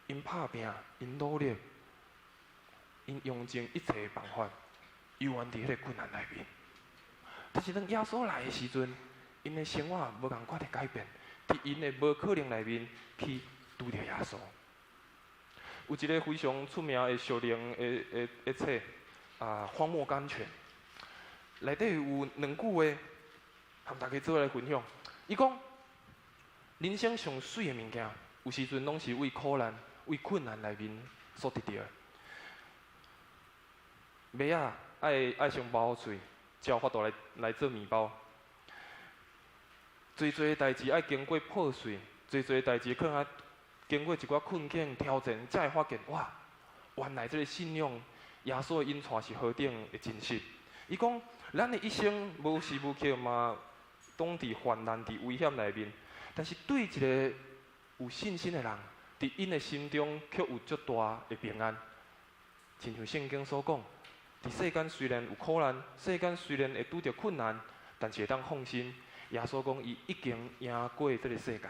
因拍拼，因努力，因用尽一切办法，游玩伫迄个困难内面。但是当耶稣来的时阵，因的生活无共款的改变。伫因的无可能内面去拄着耶稣。有一个非常出名的属灵的册《荒漠甘泉》，内底有2句话，和大家做来分享。伊讲，人生上水的物件，有时阵拢是为苦难、为困难内面所得到的。麦仔爱上包嘴，才有法度来做面包。最的代志爱经过破碎，最的代志可能经过一寡困境挑战，才会发现哇，原来这个信仰耶稣的引传是何等的真实。伊讲，咱的一生无时无刻嘛，当伫患难、伫危险内面，但是对一个有信心的人，伫因的心中却有足大的平安。亲像圣经所讲，伫世间虽然有苦难，世间虽然会拄着困难，但是会当放心。耶稣讲，伊已经赢过这个世界。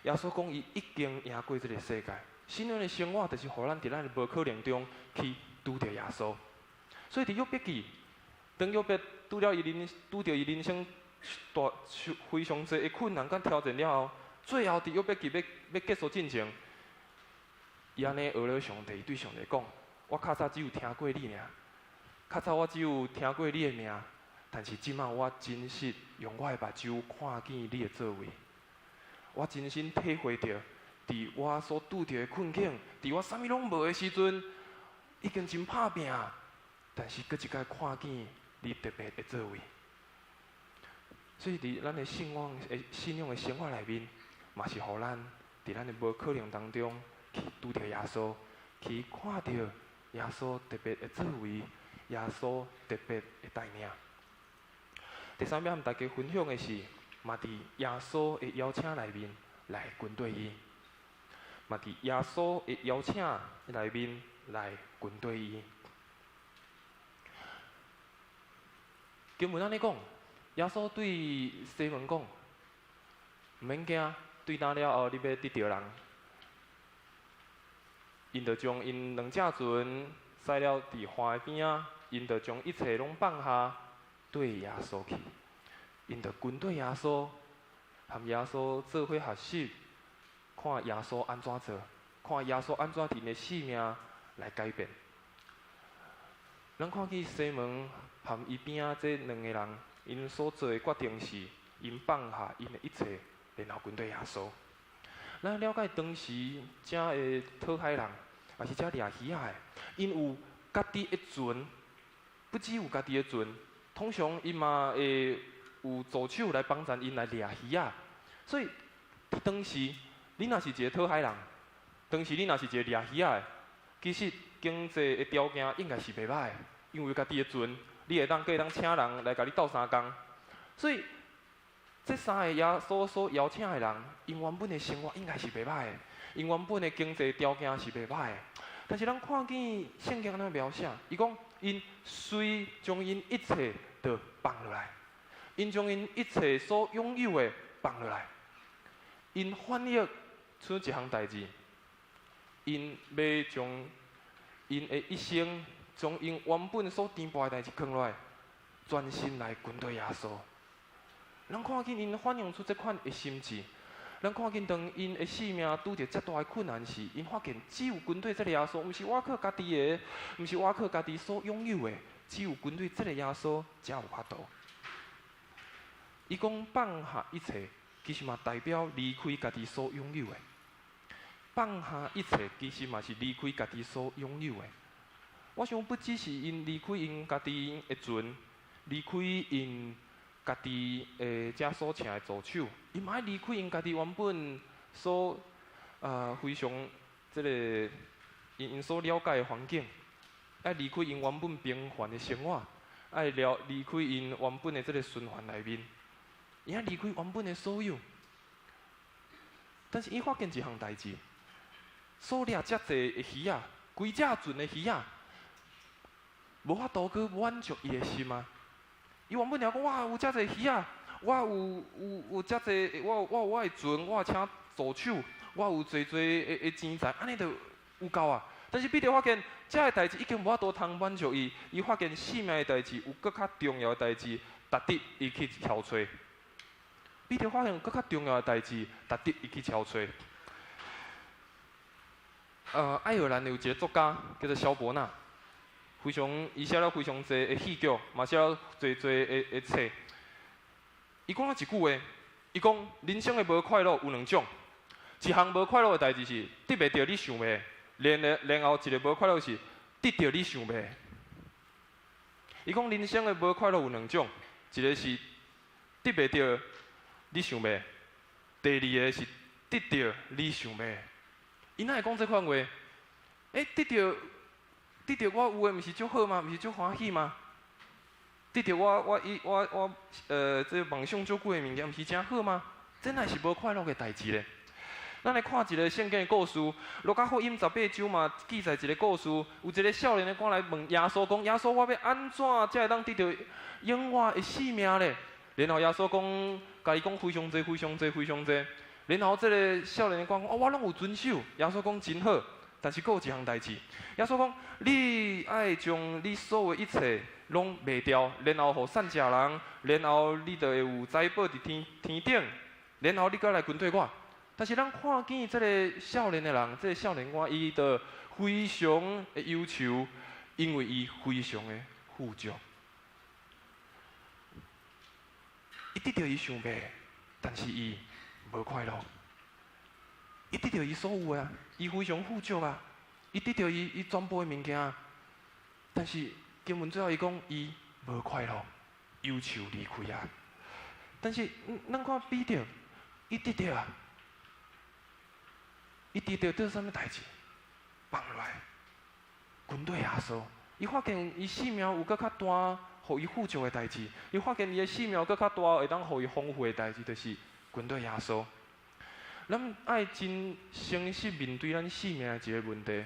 耶稣讲，伊已经赢过这个世界。信仰的生活，就是互咱伫咱的无可能中去拄着耶稣。所以伫约伯记，当约伯拄着伊人生非常济的困难甲挑战了后，最后伫约伯记要结束进前，伊安尼学了上帝，对上帝讲：我较早只有听过你尔，较早我只有听过你的名。但是即马我真实用我的目睭看见你的作为，我真心体会到，伫我所拄着的困境，伫我啥物拢无的时阵，已经真拍拼，但是搁一摆看见你特别的作为。所以伫咱的信仰的生活内面，嘛是互咱伫咱的无可能当中去拄着耶稣，去看到耶稣特别的作为，耶稣特别的带领。第三要和大家分享的是，嘛伫耶稣的邀请内面来跟对伊，嘛伫耶稣的邀请内面来跟对伊。经文安尼讲，耶稣对西门讲：，毋免惊，对打了后你要得着人。因就将因2只船驶了伫河的边仔，因就将一切拢放下。对耶稣去，因着跟对耶稣，和耶稣做伙学习，看耶稣安怎做，看耶稣安怎伫因的生命来改变。咱看见西门和伊边仔这2个人，因所做的决定是，因放下因的一切，然后跟对耶稣。咱了解当时遮的讨海人，也是遮掠鱼仔的，因有家己的船，不只有家己的船，通常因嘛会有助手来帮助因来掠鱼仔。所以当时你若是一个讨海人，当时你若是一个掠鱼仔的，其实经济的条件应该是袂歹的，因为家己的船，你会当请人来甲你斗相共。所以这三个耶稣所邀请的人，因原本的生活应该是袂歹的，因原本的经济条件是袂歹的。但是咱看见圣经安怎描写，伊讲因随将因一切都放落来，因将因一切所拥有的放落来，因反逆出一项代志，因要将因的一生，将因原本所颠簸的代志放落来，专心来跟对耶稣。咱看见因反映出这款的心志，咱看见当因的性命拄着遮大的困难时，因发现只有跟对这个耶稣，毋是我靠家己的，毋是我靠家己所拥有的，只有跟对这个耶稣才有法度。伊讲放下一切，其实嘛代表离开家己所拥有的。放下一切，其实嘛是离开家己所拥有的。我想不只是因离开因家己的船，离开因家己遮所请的助手，伊嘛爱离开因家己原本所非常因所了解的环境，爱离开因原本平凡的生活，爱离开因原本的这个循环内面，伊爱离开原本的所有。但是伊发现一项代志，所掠遮济的鱼仔，规只船的鱼仔，无法度去满足伊的心啊。伊原本了讲，哇，有遮济鱼仔，我有遮济，我的船，我请助手，我有侪的钱财，安尼就有够啊。但是彼得发现，遮个代志已经无法度通满足伊，伊发现性命的代志有更较重要的代志，值得伊去挑找。彼得发现更较重要的代志，值得伊去挑找。爱尔兰有一个作家叫做萧伯纳。伊写了非常侪的戏剧，嘛写了侪的册。伊讲了一句话，伊讲人生的无快乐有两种，一项无快乐的代志是得袂到你想要，然后一个无快乐是得到你想要。伊讲人生的无快乐有两种，一个是得袂到你想要，第二个是得到你想要。伊哪会讲这款话？得到我有诶，毋是足好吗？毋是足欢喜吗？得到这梦想足久诶物件，毋是真好吗？这乃是无快乐诶代志咧。咱来看一个圣经诶故事，路加福音18章嘛记载一个故事，有一个少年诶赶来问耶稣讲：耶稣，我要安怎才会当得到永远诶性命咧？然后耶稣讲，甲伊讲非常济。然后这个少年讲：我拢有遵守。耶稣讲真好。但是，佫有一项代志，耶稣讲：你爱将你所有一切拢卖掉，然后互善食人，然后你就会有财宝伫天顶，然后你再来跟对我。但是，咱看见这个少年的人，这个少年我伊就非常的忧愁，因为伊非常的富足，伊得到伊想要，但是伊无快乐。伊得到伊所有啊，伊非常富足啊，伊得到伊全部的物件，但是经文最后伊讲伊无快乐，忧愁离开啊。但是咱看彼得，伊得到啊，伊得到做啥物代志？放落来，跟对耶稣。伊发现伊性命有搁较大，互伊富足的代志；伊发现伊的性命有搁较大，会当互伊丰富的代志，就是跟对耶稣。咱爱真诚实面对咱性命的一个问题。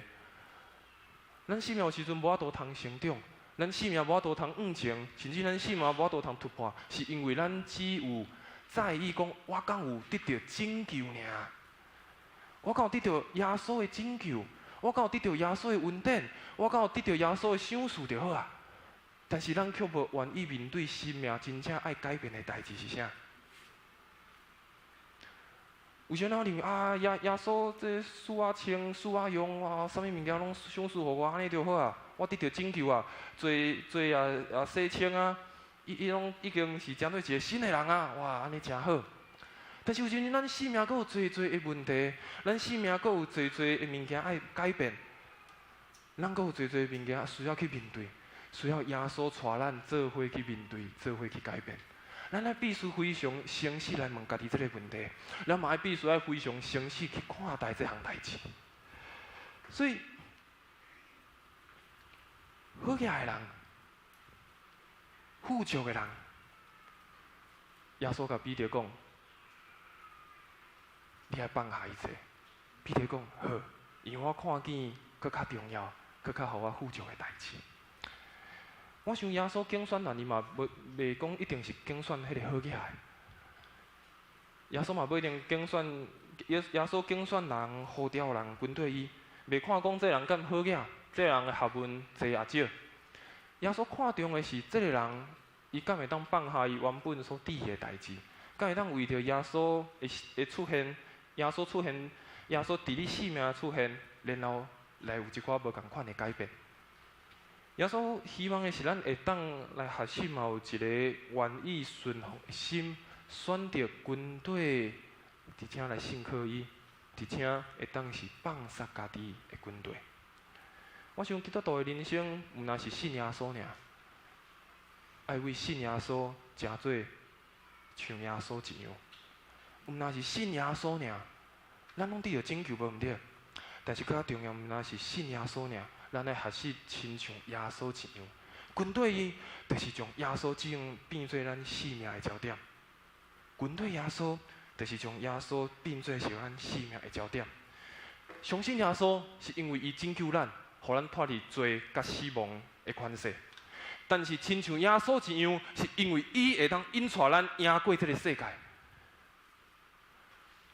咱性命有时阵无法度通成长，咱性命无法度通往前，甚至咱性命无法度通突破，是因为咱只有在意讲，我敢有得到拯救尔？我敢有得到耶稣的拯救？我敢有得到耶稣的恩典？我敢有得到耶稣的赏赐就好啊？但是咱却无愿意面对生命真正爱改变的代志是啥？有些人认为啊，耶稣这使我穿、使我用啊，啥物物件拢赏赐互我，安尼就好啊，我得到拯救啊，做洗清啊，伊拢已经是针对一个新的人啊，哇，安尼真好。但是有时阵，咱生命阁有侪侪的问题，咱生命阁有侪侪的物件爱改变，咱阁有侪侪物件需要去面对，需要耶稣带咱做伙去面对，做伙去改变。咱爱必须非常诚实来问家己这个问题，咱嘛爱必须爱非常诚实去看待这项代志。所以，好嘢的人，富足的人，耶稣甲彼得讲。你爱放下一切。彼得讲好，因为我看见搁较重要、搁较互我富足的代志。我想耶稣拣选人，伊嘛袂讲一定是拣选迄个好嘢。耶稣嘛不一定拣选，耶稣拣选人、呼召人跟对伊，袂看讲这人敢好嘢，这人的学问侪也少。耶稣看重的是这个人，伊敢会当放下伊原本所伫的代志，敢会当为着耶稣的出现。耶稣出现，耶稣伫你生命出现，然后来有一寡无共款的改变。耶稣希望的是咱会当来学习嘛，有一个愿意顺服的心，选择军队，而且来信靠伊，而且会当是放杀家己的军队。我想基督徒的人生，毋若是信耶稣尔，爱为信耶稣诚做像耶稣一样。毋若是信耶稣尔，咱拢得到拯救无毋对。但是更较重要，毋若是信耶稣尔，咱来学习亲像耶稣一样。军队伊就是将耶稣这样变做咱生命的焦点。军队耶稣就是将耶稣变做是咱生命的焦点。相信耶稣是因为伊拯救咱，互咱脱离罪甲死亡的权势。但是亲像耶稣一样，是因为伊会当引带咱赢过这个世界。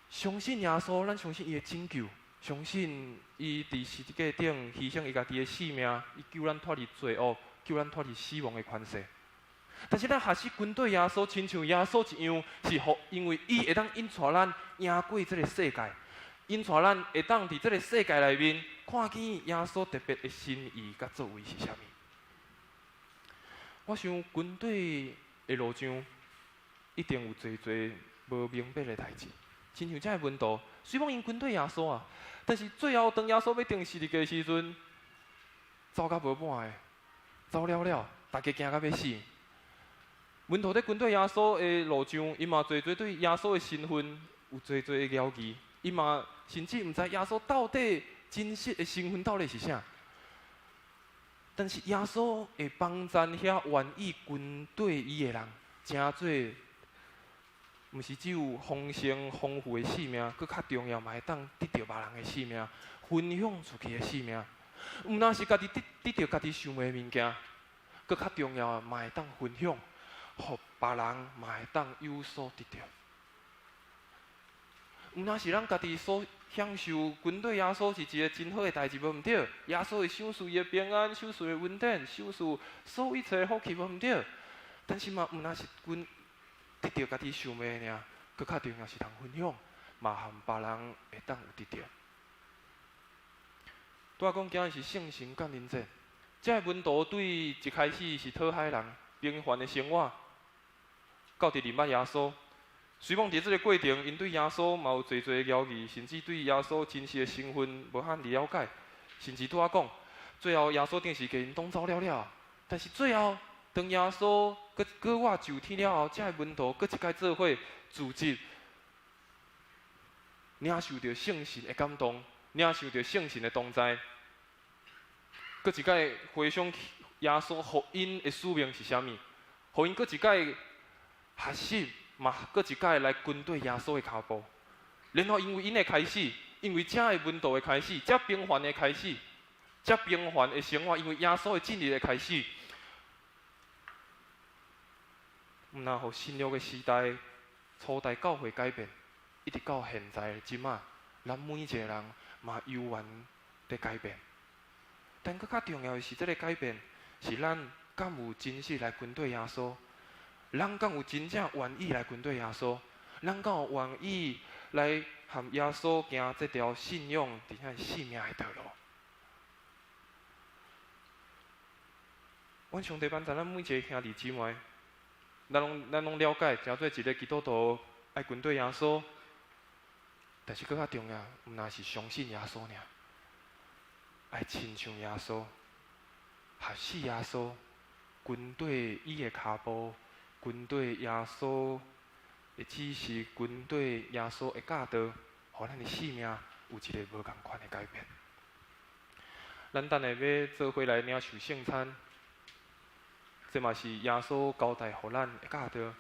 相信耶稣，咱相信伊的拯救，相信伊伫十字架顶牺牲伊家己的性命，伊救咱脱离罪恶，救咱脱离死亡的权势。但是咱学习军队耶稣，亲像耶稣一样，是因为伊会当引带咱赢过这个世界，引带咱会当伫这个世界内面看见耶稣特别的心意甲作为是啥物。我想军队的路上一定有侪侪无明白的代志。亲像这个文道，虽然因军队耶稣啊，但是最后当耶稣要定十字架的时阵，走到无半个，走了，大家惊到要死。门徒在军队耶稣的路上，伊嘛侪对耶稣的身份有侪的疑疑，伊嘛甚至毋知耶稣到底真实的身份到底是啥。但是耶稣会帮咱遐愿意军队伊的人，诚做。毋是只有丰盛丰富的生命，搁较重要嘛会当得到别人的生命，分享出去的生命。毋但是家己得到家己想要的物件，搁较重要的嘛会当分享，互别人嘛会当有所得到。毋但是咱家己所享受，军队耶稣是一个真好的代志，无毋对。耶稣会享受伊的平安，享受伊的稳定，享受所有一切的福气，无毋对。但是嘛，毋但是得到家己想要的尔，搁较重要是通分享，嘛和别人会当有得到。拄仔讲今日是圣神降临节，这个文道对一开始是讨海人平凡的生活，到伫认捌耶稣。虽讲伫这个过程，因对耶稣嘛有侪侪的疑，甚至对耶稣真实的身份无遐了解，甚至拄仔讲，最后耶稣定是给因挡走了，但是最后。当耶稣搁我就天了后，这个门徒搁一摆做伙自责，领受着圣神的感动，领受着圣神的同在，搁一摆回想耶稣福音的使命是啥物，互因搁一摆学习嘛，搁一摆来跟对耶稣的脚步，然后因为因的开始，因为这个门徒的开始，这平凡的开始，这平凡的生活，因为耶稣的进入的开始。毋但互新约的时代、初代教会改变，一直到现在的即马，咱每一个人嘛有缘在改变。但更较重要的是，这个改变是咱敢有真实来跟对耶稣，咱敢有真正愿意来跟对耶稣，咱敢有愿意来和耶稣行这条信仰伫遐生命的道路。阮上帝帮咱每一个兄弟姊妹。咱拢了解，诚做一个基督徒爱跟对耶稣，但是更较重要，毋那是相信耶稣尔，爱亲像耶稣，学死耶稣，跟对伊的脚步，跟对耶稣的指示，跟对耶稣的教导，互咱的生命有一个无共款的改变。咱等下要做伙来领受圣餐，这嘛是耶稣交代互咱的教导。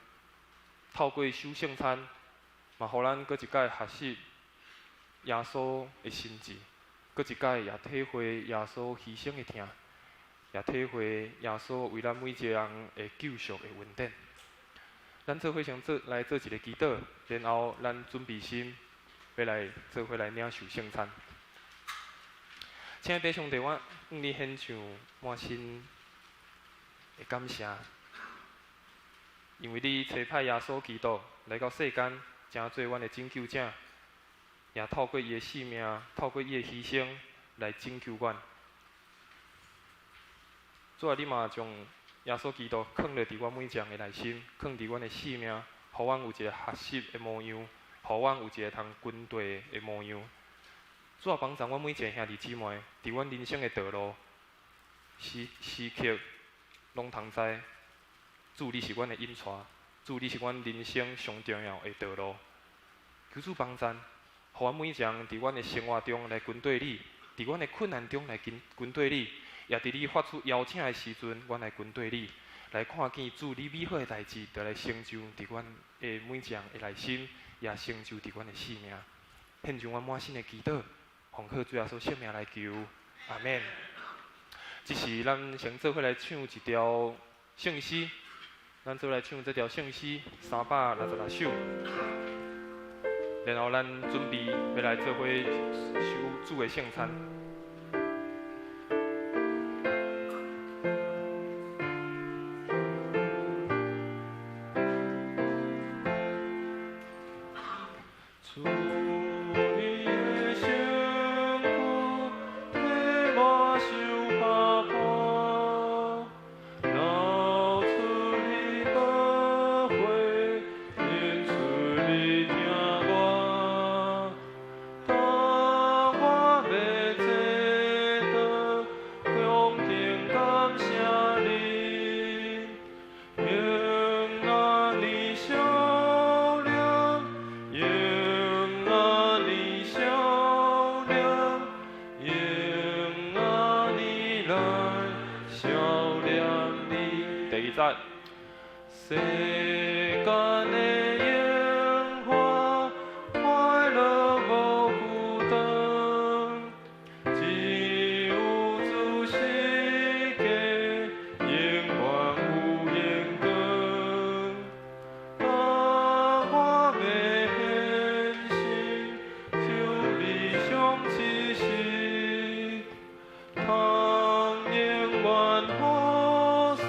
透过守圣餐，嘛互咱搁一摆学习耶稣的心志，搁一摆也体会耶稣牺牲的疼，也体会耶稣为咱每一个人的救赎的恩典。咱做伙先来做一个祈祷，然后咱准备心，要来做伙来领受圣餐。亲爱的弟兄弟，我向你献上满心的感谢，因为你差派耶稣基督来到世间，成做阮的拯救者，也透过伊的生命，透过伊的牺牲来拯救阮。主啊，你嘛将耶稣基督放落伫阮每一个人的内心，放伫阮的生命，互阮有一个合适的模样，互阮有一个通跟对的模样。主啊，帮助阮每一个兄弟姊妹，伫阮人生的道路，时刻拢通知，主你是阮的引带，主你是阮人生上重要的道路。求主帮助，互阮每一个人伫阮的生活中来跟对你，伫阮的困难中来跟对你，也伫你发出邀请的时阵，阮来跟对你，来看见主你美好的代志，就来成就伫阮的每一个人的内心，也成就伫阮的生命。献上阮满心的祈祷。奉靠主耶稣圣名来求，阿免。这是咱先做伙来唱一条圣诗，咱做来唱这条圣诗366首，然后咱准备要来做伙守主的圣餐。世间的樱花，快乐无孤单，只有主世界永远有阳光。当我要献身，就理想之时，通永远好使。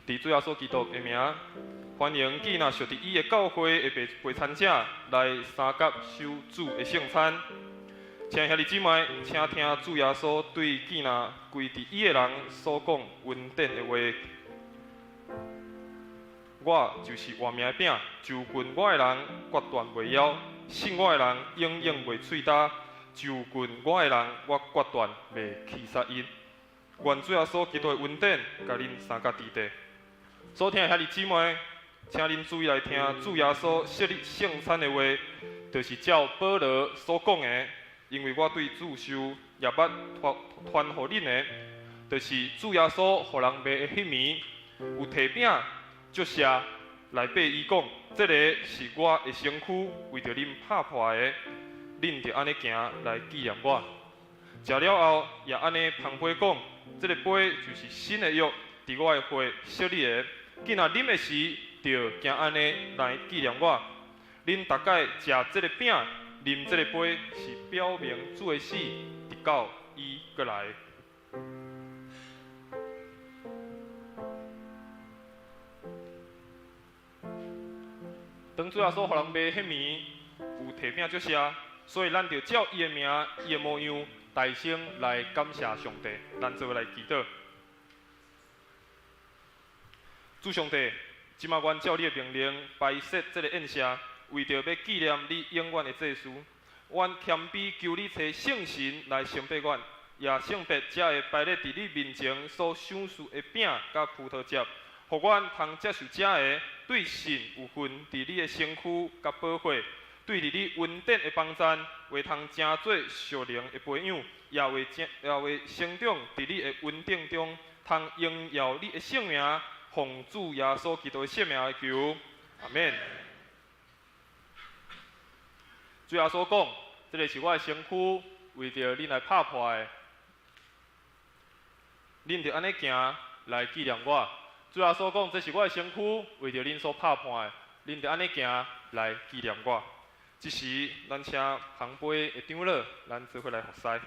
伫主耶稣基督的名，欢迎记那属伫伊的教会的陪餐者来三甲守主的圣餐。请兄弟姊妹，请听主耶稣对记那归伫伊的人所讲恩典的话。我就是活命的饼，就近我的人决断袂枵，信我的人永远袂喙焦，就近我的人我决断袂欺杀因。愿主耶稣基督的恩典，甲恁三甲伫地。所听兄弟姊妹，请恁注意来听主耶稣设立圣餐的话，就是照保罗所讲的，因为我对主受业捌传予恁的，就是主耶稣互人卖的迄暝，有摕饼祝谢来背伊讲，这个是我的身躯，为着恁拍破的，恁着安尼行来纪念我。食了后，也安尼捧杯讲，这个杯就是新的约，伫我的血设立的。今仔啉的时，着行安尼来纪念我。恁大概食这个饼，啉这个杯，是表明主的死，直到伊过来。当主耶稣互人卖迄暝，有摕饼祝谢，所以咱着照伊的名、伊的模样，大声来感谢上帝。咱做来祈祷。主上帝，即马阮照你的命令摆设这个宴席，为着要纪念你永远的祭司，阮谦卑求你找圣神来承拜阮，也圣别才会摆列伫你面前所赏赐的饼甲葡萄汁，互阮通接受这个对神有份伫你的身躯甲保护，对伫你恩典的帮赞，为通成做属灵的培养，也为成长伫你的恩典中，通荣耀你的圣名。奉主耶稣基督的圣名来求，阿免。主耶稣讲，这个是我的身躯，为着恁来拍破的，恁着安尼行来纪念我。主耶稣讲，这是我的身躯，为着恁所拍破的，恁着安尼行来纪念我。这时，咱请旁边的长老，咱做伙来服侍。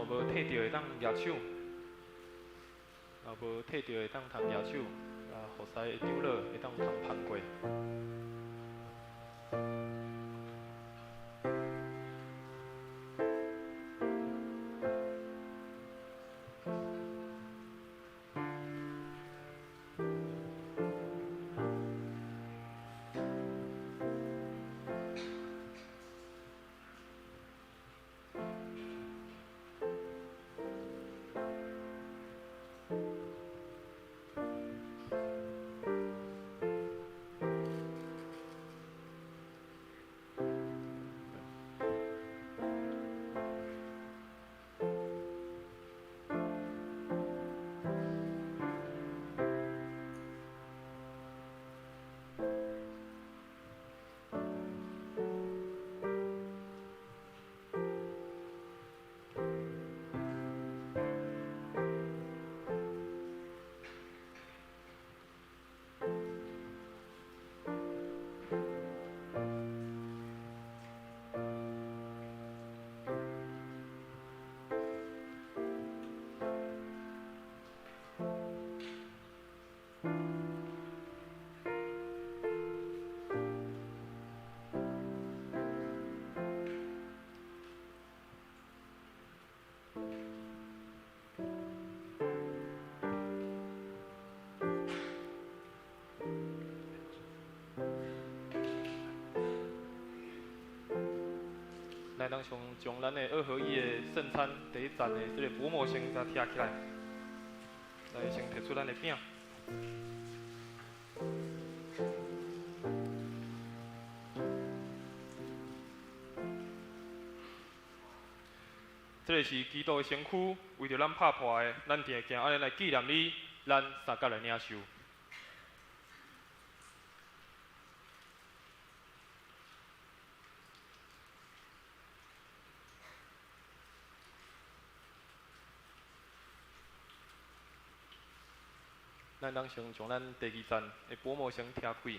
无摕到会当举手，无摕到会当通举手，服侍的长老会当通捧过。来，咱上将咱的二合一的圣餐第一站的这个薄膜先甲贴起来。来，先摕出咱的饼。这个是基督的身躯，为着咱拍破的，咱定会行安尼来纪念你，咱三角来领受。咱当先从咱第二站的薄膜先拆开。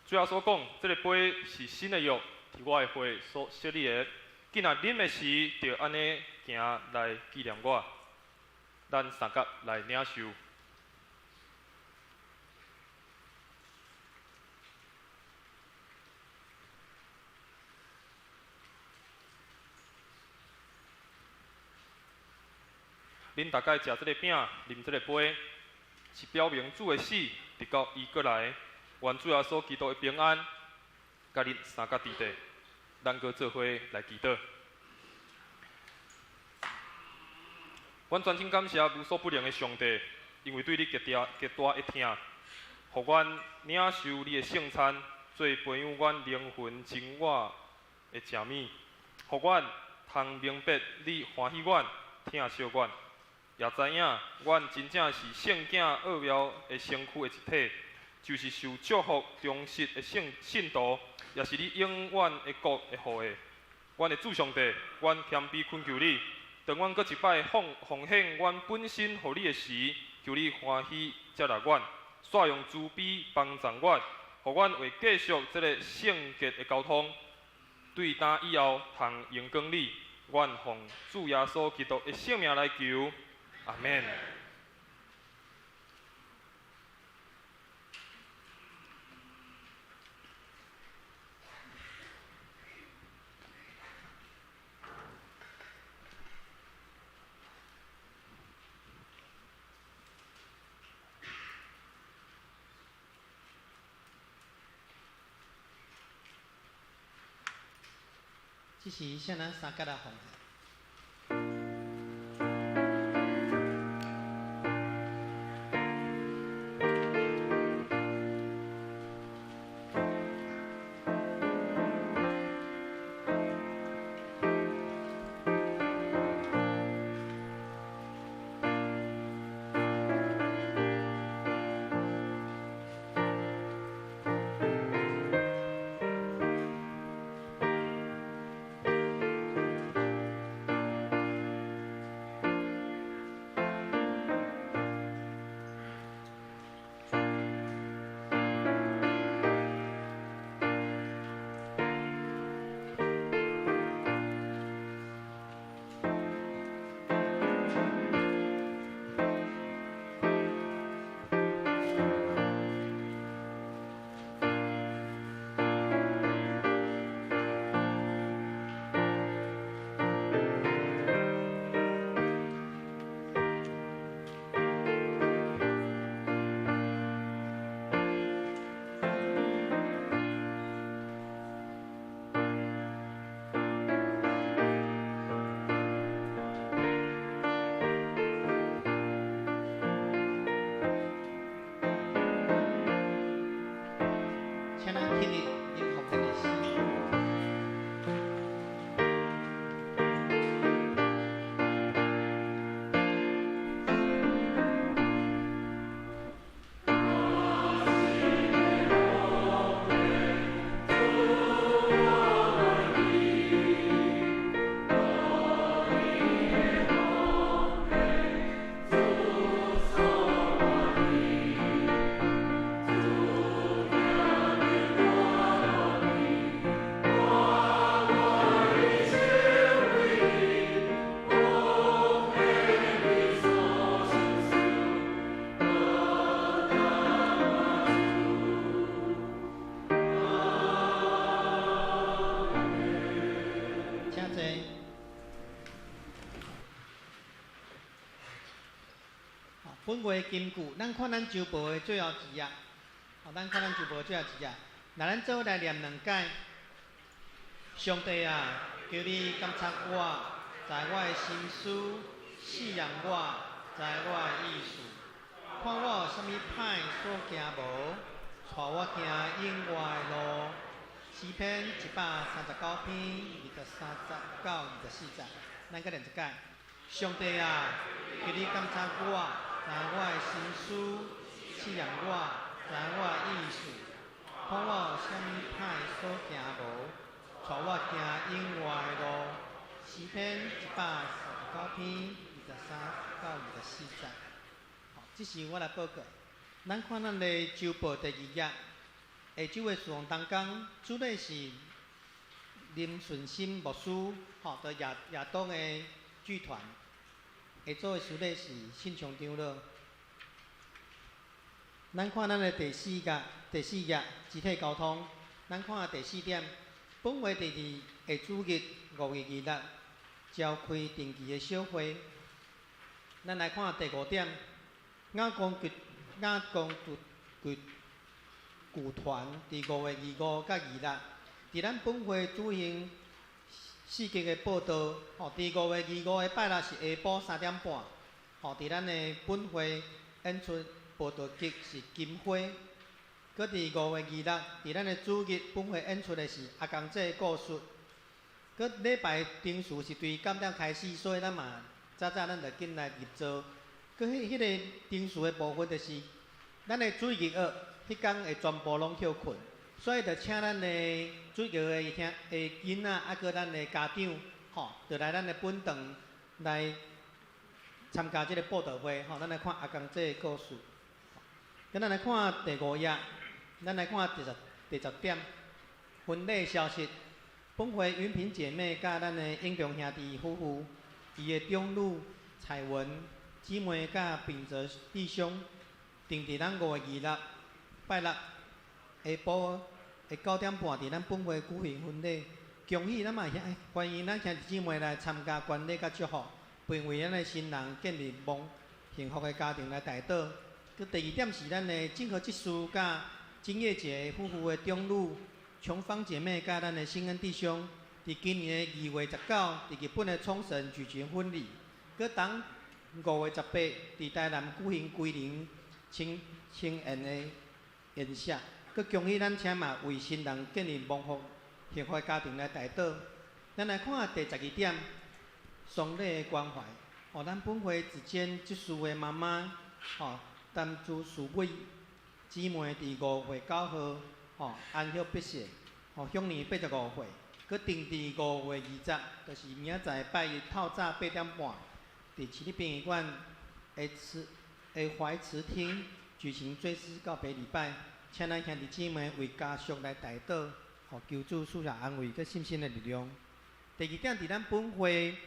主要所讲，这个杯是新的约，是我的血所设立的。今仔啉的时，就安尼行来纪念我。咱三角来领受。恁大概食这个饼，啉这个杯，是表明主的死，直到伊过来。愿主耶稣基督的平安，甲恁三角伫地，咱搁做伙来祈祷。阮全心感谢无所不能的上帝，因为对你极大的疼，互阮领受你的圣餐，做培养阮灵魂真我的食物，互阮通明白你欢喜阮，疼惜阮，也知影阮真正是圣囝奥妙的身躯的一体。就是受祝福、忠实的信徒，也是你永远的国的护卫。阮的主上帝，阮谦卑恳求你，当阮搁一摆奉献阮本身互你的时，求你欢喜接纳阮，煞用慈悲帮助阮，互阮为继续这个圣洁的交通，对打以后通荣光你。阮奉主耶稣基督的圣名来求，阿门。这是向咱三角的奉献。请咱起立，应奉献的时。本月金句，咱看咱周报的最后一页，咱可能就无这一啊。那咱做来念两解。上帝啊，求你监察我，在我的心思，试验我，在我的意思，看我有啥物歹所行无，带我行应我的路。诗篇139篇23到24节，咱搁练一解。上帝啊，求你监察我，在我的心思，试验我，在我的意思，看我有啥物歹所行无，带我行应我的路。诗篇139篇23到24节。好，这是我来报告。咱看咱的周报第2页。下周的事奉当中，主题是林顺心牧师，就亚东的剧团。下组的主题是信长长老。咱看咱的第4页集体沟通。咱看第4点，本月第2下主日5月2日召开定期的小会。咱来看第5点，亚公剧团伫5月25到2日，伫咱本会举行4集的报道。伫5月25的拜六是下晡3点半。伫咱的本会演出报道剧是金花。搁伫5月26，伫咱的主日本会演出的是阿公姐的故事。搁礼拜定时是对9点开始，所以咱嘛早咱就紧来入座。搁迄个定时的部分就是咱的主日学。迄天会全部拢休困，所以就请咱的主要的囡仔，搁咱的家长，就来咱的本堂来参加这个报道会，咱来看阿公这个故事。咱来看第5页，咱来看第10点，婚礼消息。本会云平姐妹甲咱的英雄兄弟夫妇，伊的长女彩文姊妹甲秉哲弟兄，定伫咱5月26。拜六下晡9点半，伫咱本会举行婚礼，恭喜咱嘛欢迎咱兄弟姊妹来参加观礼甲祝福，并为咱的新人建立幸福的家庭来代祷。佮第2点是咱的郑和技师甲金叶姐夫妇的长女琼芳姐妹甲咱的新恩弟兄，伫今年的2月19，伫日本的冲绳举行婚礼。佮当5月18，伫台南举行归零庆宴的宴席，佮恭喜咱请嘛为新人建立幸福的家庭来代祷。咱来看第12点，丧礼的关怀。咱本会之间即事的妈妈，担主师妹姊妹伫5月9号，安息毕业，享年85岁。佮定伫5月20，就是明仔载拜日透早8点半，伫市立殡仪馆的怀慈厅。举行追思告别礼拜，请咱兄弟姊妹为家属来代祷，求主赐下安慰佮信心的力量。第2点，伫咱本会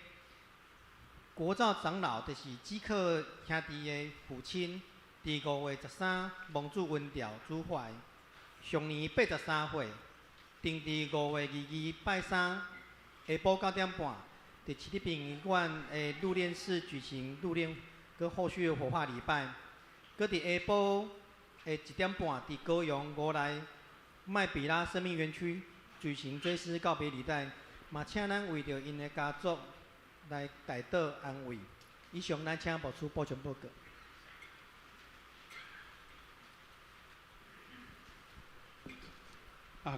国造长老，就是基克兄弟的父亲，伫5月13蒙主温调主怀，享年83岁。定伫5月22拜3下晡9点半，伫市立殡仪馆的入殓室举行入殓佮后续的火化礼拜。搁伫下晡1点半，伫高雄5来麦比拉生命园区举行追思告别礼拜，嘛请咱为着因的家族来代祷安慰。以上咱请牧师补充报告。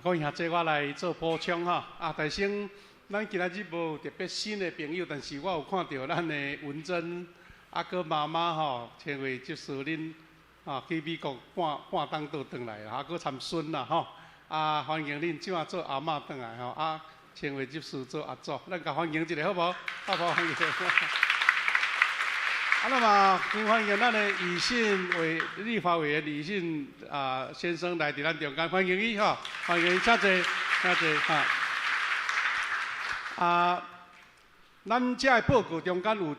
各位兄弟，我来做补充大先，咱今仔日无特别新的朋友，但是我有看到咱的文珍。佮妈妈千位接受恁去美国半冬倒转来啦，佮参孙啦欢迎恁怎做阿嬷转来千位接受做阿祖，咱甲欢迎一下好无？好不好？欢迎。那么欢迎咱的立法委员李信先生来伫咱中间，欢迎伊欢迎请坐，咱这个报告中间有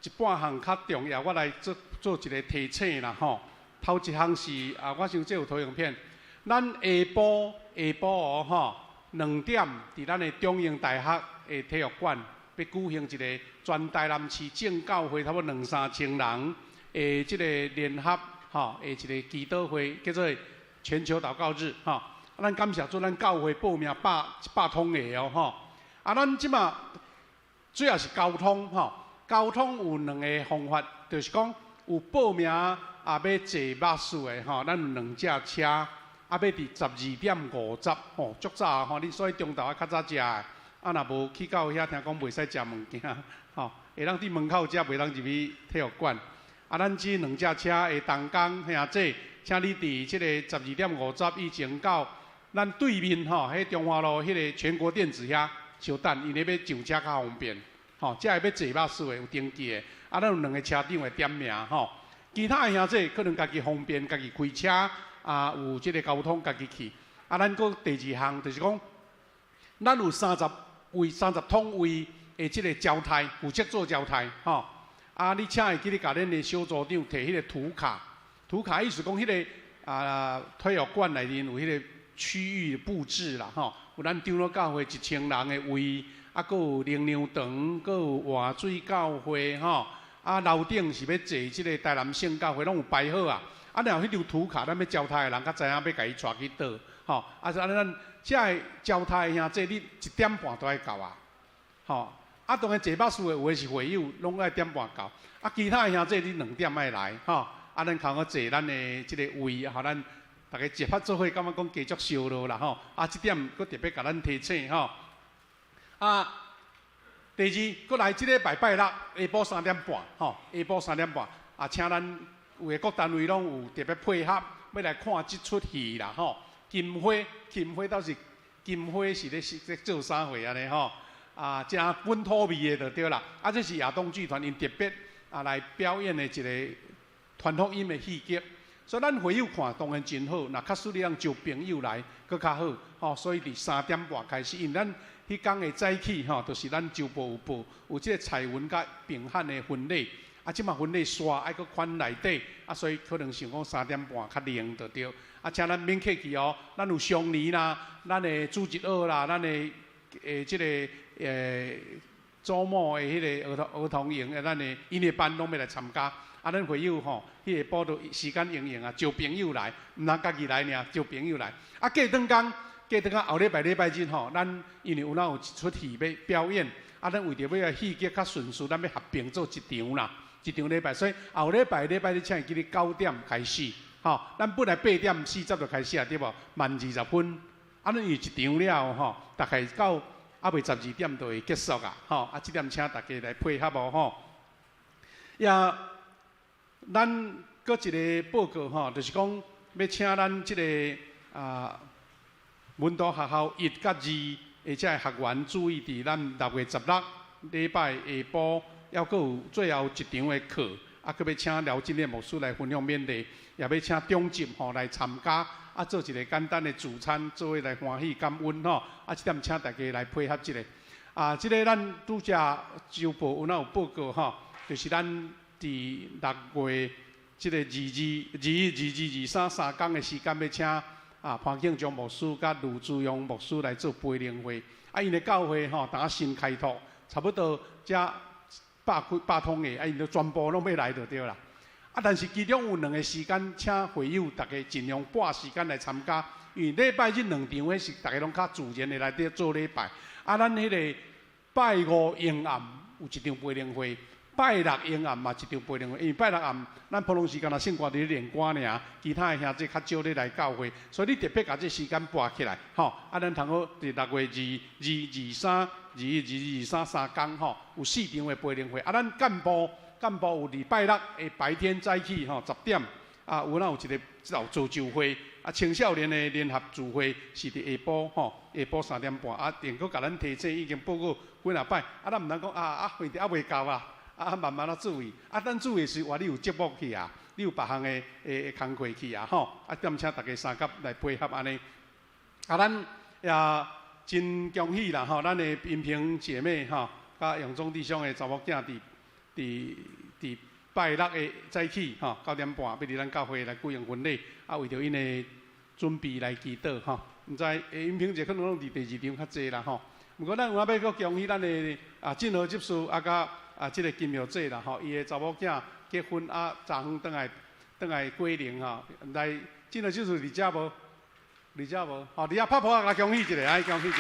一半项较重要，我来做一个提醒啦头一项是我想这有投影片，咱下晡2点伫咱的中英大学的体育馆要举行一个全台南市正教会差不多200-300人的这个联合的一个祈祷会，叫做全球祷告日哈。咱感谢主，咱教会报名100通个哦吼。啊，咱即马主要是交通吼，交通有2个方法，就是讲有报名要坐巴士的吼，咱有2架车，要伫12:50吼，足早吼，你所以中昼较早食的，啊若无去到遐听讲袂使食物件吼，会当伫门口食，袂当入去体育馆。啊，咱这2架车的同工兄弟，请你伫即个12:50以前到咱对面吼，迄中华路迄个全国电子遐稍等，因为要上车较方便。吼，这会要坐巴士的有登记的，啊，咱有2个车长会点名吼。其他的兄弟可能家己方便，家己开车啊，有即个交通家己去。啊，咱搁第2项就是讲，咱有30通位的即个招待，负责做招待吼。啊，你请会记得甲恁的小组长摕迄个图卡，图卡意思讲迄个体育馆内面有迄个区域布置啦吼，有咱长老教会1000人的位。啊，佫有灵粮堂，佫有活水教会吼，啊楼顶是要坐即个台南圣教会，拢有摆好啊。啊，然后迄张图卡，咱要招待的人，较知影要甲伊带去倒，吼。啊，咱遮个招待的兄弟，你1点半都爱到啊，吼。啊，当然坐巴士的有诶是会友，拢爱1点半到。啊，其他的兄弟你2点爱来，吼。啊，咱靠个坐咱的即个位，吼，咱大家一拍做伙，感觉讲继续烧落啦，吼。啊，这点佫特别甲咱提醒，吼。啊，第二，佫来即礼拜拜六下晡3点半，吼，下晡3点半，啊，请咱有诶各单位拢有特别配合，要来看即出戏啦，吼。金花倒是金花是咧做啥货安尼吼？啊，真本土味诶就对啦。啊，这是亚东剧团因特别来表演诶一个传福音诶戏剧，所以咱会友看当然真好。若确实你通招朋友来，佫较好，吼。所以伫3点半开始，因为咱迄天的早起吼，就是咱周报有报，有即个彩文甲平汉的婚礼，啊，即马婚礼刷爱佫款内底，啊，所以可能想讲3点半较灵就对。啊，请咱免客气哦，咱有双年啦，咱的主日学啦，咱的即个周末的迄个儿童营的咱的音乐班拢要来参加。啊，咱会友吼，迄个报道时间用啊，招朋友来，毋通家己来尔，招朋友来。啊，过顿工。过等下后礼拜日吼，咱因为有一出戏要表演，啊，咱为着要戏剧较顺序，咱要合并做1场啦，1场礼拜，所以后礼拜日请会记得9点开始，吼，咱本来8点40就开始啊，对无？慢20分，啊，咱因为1场了吼，大概到啊未12点就会结束啊，吼，啊，这点请大家来配合哦，吼。也，咱搁一个报告吼，就是讲要请咱这个文都学校1甲2，而且学员注意伫咱6月16礼拜下晡，还佫有最后1场的课，啊，佫要请廖金烈牧师来分享勉励，也要请中级吼来参加，啊，做一个简单的主餐，做伙来欢喜感恩吼，啊，这点请大家来配合一下。啊，这个咱拄则周报有报告吼，就是咱伫6月这个22、23、3天的时间要请。潘庆忠牧师甲卢志勇牧师来做培灵会，啊，因的教会吼，当新开拓，差不多遮100通的，啊，因都全部拢要来就对啦。啊，但是其中有2个时间，请会友大家尽量拨时间来参加，因为礼拜日2场，迄是大家拢较自然的来伫做礼拜。啊，咱迄个拜5阴暗有1场培灵会。拜6阴暗嘛1场培灵会，因为拜6暗咱普通时间啊圣歌伫咧练歌尔，其他的兄弟较少咧来教会，所以你特别把这时间拨起来，吼，啊，咱通好伫6月22、23、21、22、23 3天吼，有4场的培灵会，啊，咱干部有伫拜6的白天早起吼10点，啊，有一个造就会，啊，青少年的联合聚会是伫下晡吼，下晡3点半，啊，电佫甲咱提醒已经报告几啊摆，啊，咱毋通讲会得未到啊。啊，慢慢注意。啊，咱注意是话，你有节目去啊，你有别项的工课去啊，吼。啊，点请大家三甲来配合安尼。啊，咱也真恭喜啦，吼，咱的音频姐妹吼，甲杨总弟兄的查某囝伫拜6的早起吼9点半，要伫咱教会来举行婚礼，啊，为着因的准备来祈祷吼。毋知音频节可能拢伫第2场较济啦，吼。毋过咱有要阁恭喜咱的正和执事甲。即个金苗姐啦，吼，伊个查某囝结婚啊，昨昏倒来归零吼，来进了就是李家无，李家无，好，李家拍拍甲恭喜一下，哎，恭喜一下。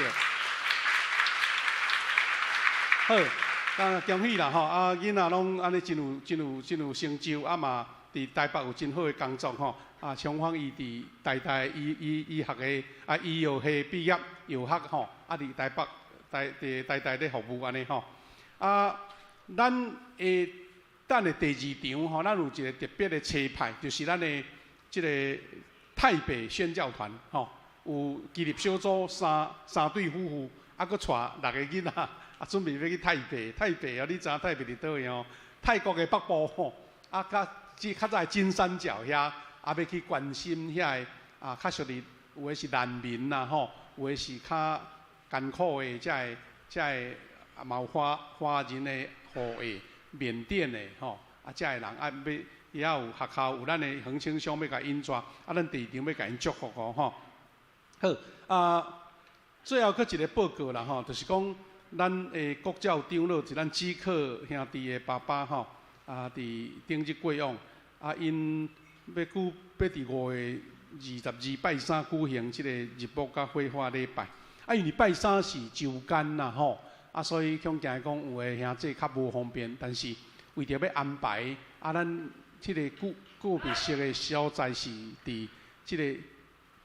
好，恭喜啦吼！啊，囡仔拢安尼真有成就，啊嘛，伫台北有真好的工作吼。啊，双方伊伫医学的啊医药系毕业，药学吼，啊伫台北台咧服务安尼吼。啊，咱诶等的第2场吼，咱有一个特别的车牌，就是咱的即个太北宣教团吼，有纪律小组三对夫妇，啊，搁带6个囡仔，啊，准备要去太北。太北啊，你知影太北伫倒位哦？泰国的北部吼，啊，较早金三角遐。啊，要去关心遐个啊，较属于有诶是难民啦吼，有诶是较艰苦诶，遮个啊，嘛有华人诶户诶，缅甸诶吼，啊，遮个人啊也有学校有咱诶恒清乡要甲因抓，啊，咱第2场要甲因祝福哦吼。好啊，最后佫一个报告啦吼，就是讲咱诶国教长老是咱指克兄弟诶爸爸吼，啊，伫顶日过往，啊，因。要伫5月22拜3举行即个日暮甲火化礼拜。啊，因为拜3是周间啦吼，啊，所以恐惊讲有诶兄弟较无方便，但是为着要安排，啊，咱即个个别式诶所在是伫即个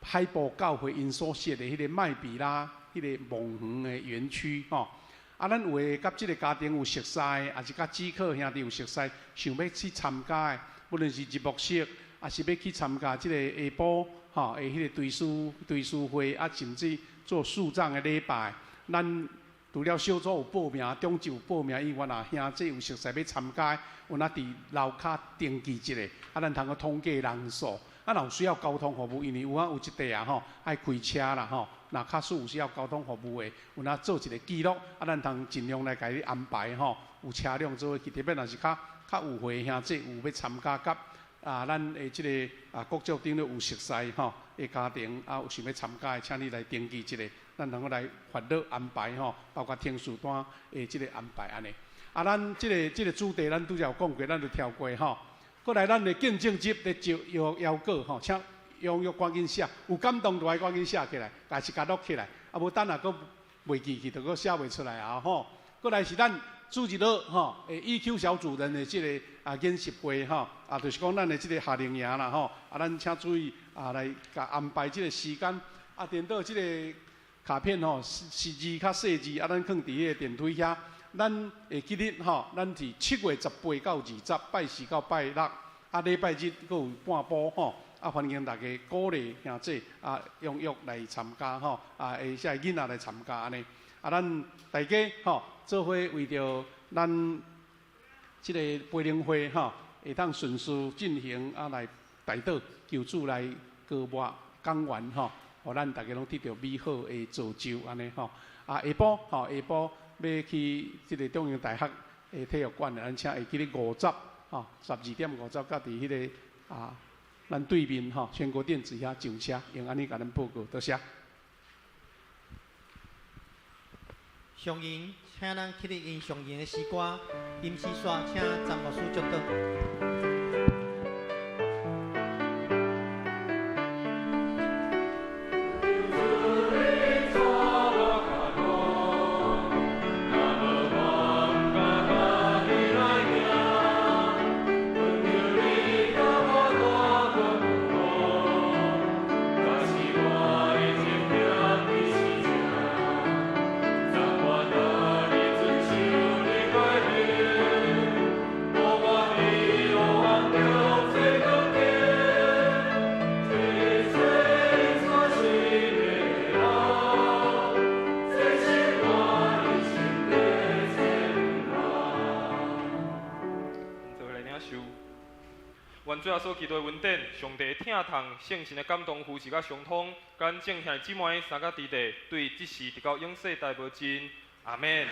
海埔教会因所设诶迄个麦比拉迄个梦园诶园区吼。啊，咱有诶甲即个家庭有熟悉，也是甲指考兄弟有熟悉，想要去参加诶，不论是日暮式。啊，是要去参加即个下晡吼，迄个对书会啊，甚至做树葬的礼拜。咱除了小组有报名，中就有报名以外啊，兄弟有熟悉要参加，有那伫楼骹登记一下，啊，咱通个统计人数。啊，若有需要交通服务，因为有一块啊吼，爱开车啦吼，若确实有需要交通服务的，有那做一个记录，啊，咱通尽量来甲你安排吼，有车辆做去，特别若是较有岁兄弟有要参加甲。啊，咱的即个啊，国教长老有熟悉吼，的家庭啊，有想要参加的，请你来登记一下，咱通个来发落安排吼，包括听书单的即个安排安尼。啊，咱即个主题，咱拄则有讲过，咱就跳过吼。过来，咱的见证集的邀稿吼，请踊跃赶紧写，有感动就爱赶紧写起来，也是甲录起来，啊无等下佫袂记去，就佫写袂出来啊吼。过来是咱主日乐吼，EQ 小主人的即个啊演习会吼，啊就是讲咱的即个夏令营啦吼，啊咱请注意啊来甲安排即个时间，啊电到即个卡片吼是字较细字，啊咱放伫迄个电梯遐，咱会记日吼，咱是7月18到20，拜4到拜6，啊礼拜日佫有半晡吼，啊欢迎大家鼓励兄弟啊踊跃来参加吼，啊下些囡仔来参加安尼，啊咱大家吼。做伙为着咱即个培灵会吼，会当顺序进行啊，来代祷求主来高抹讲完吼，互咱大家拢得到美好的造就安尼吼。啊下晡吼，下晡要去即个中央大学的体育馆，咱请会记咧50吼，12点50到伫迄个啊，咱对面吼全国电子遐上车，用安尼甲咱报告，多谢。上映，请咱起立因上映的诗歌，临时煞请张牧师接导。阮最后所祈祷的文典，上帝听从圣神的感动，扶持甲相通，咱正兄姊妹三甲弟弟，对即时直到永世大保真。阿免。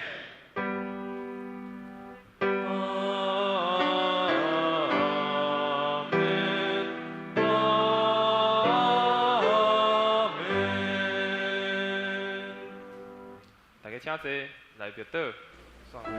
大家请坐，来别倒，散会。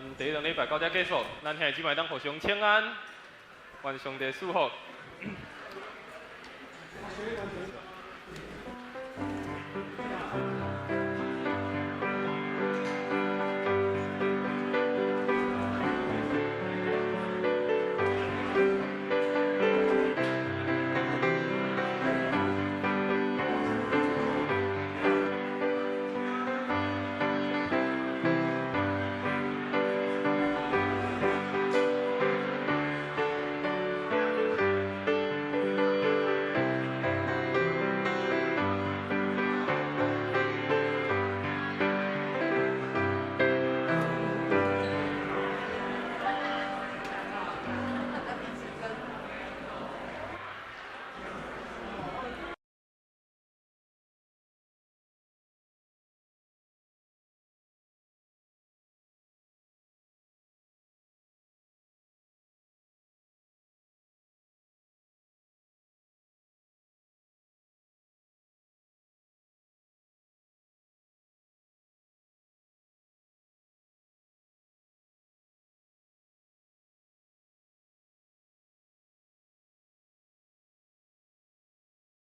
咱第一堂礼拜到这结束，咱现在即摆当互相请安，愿上帝祝福。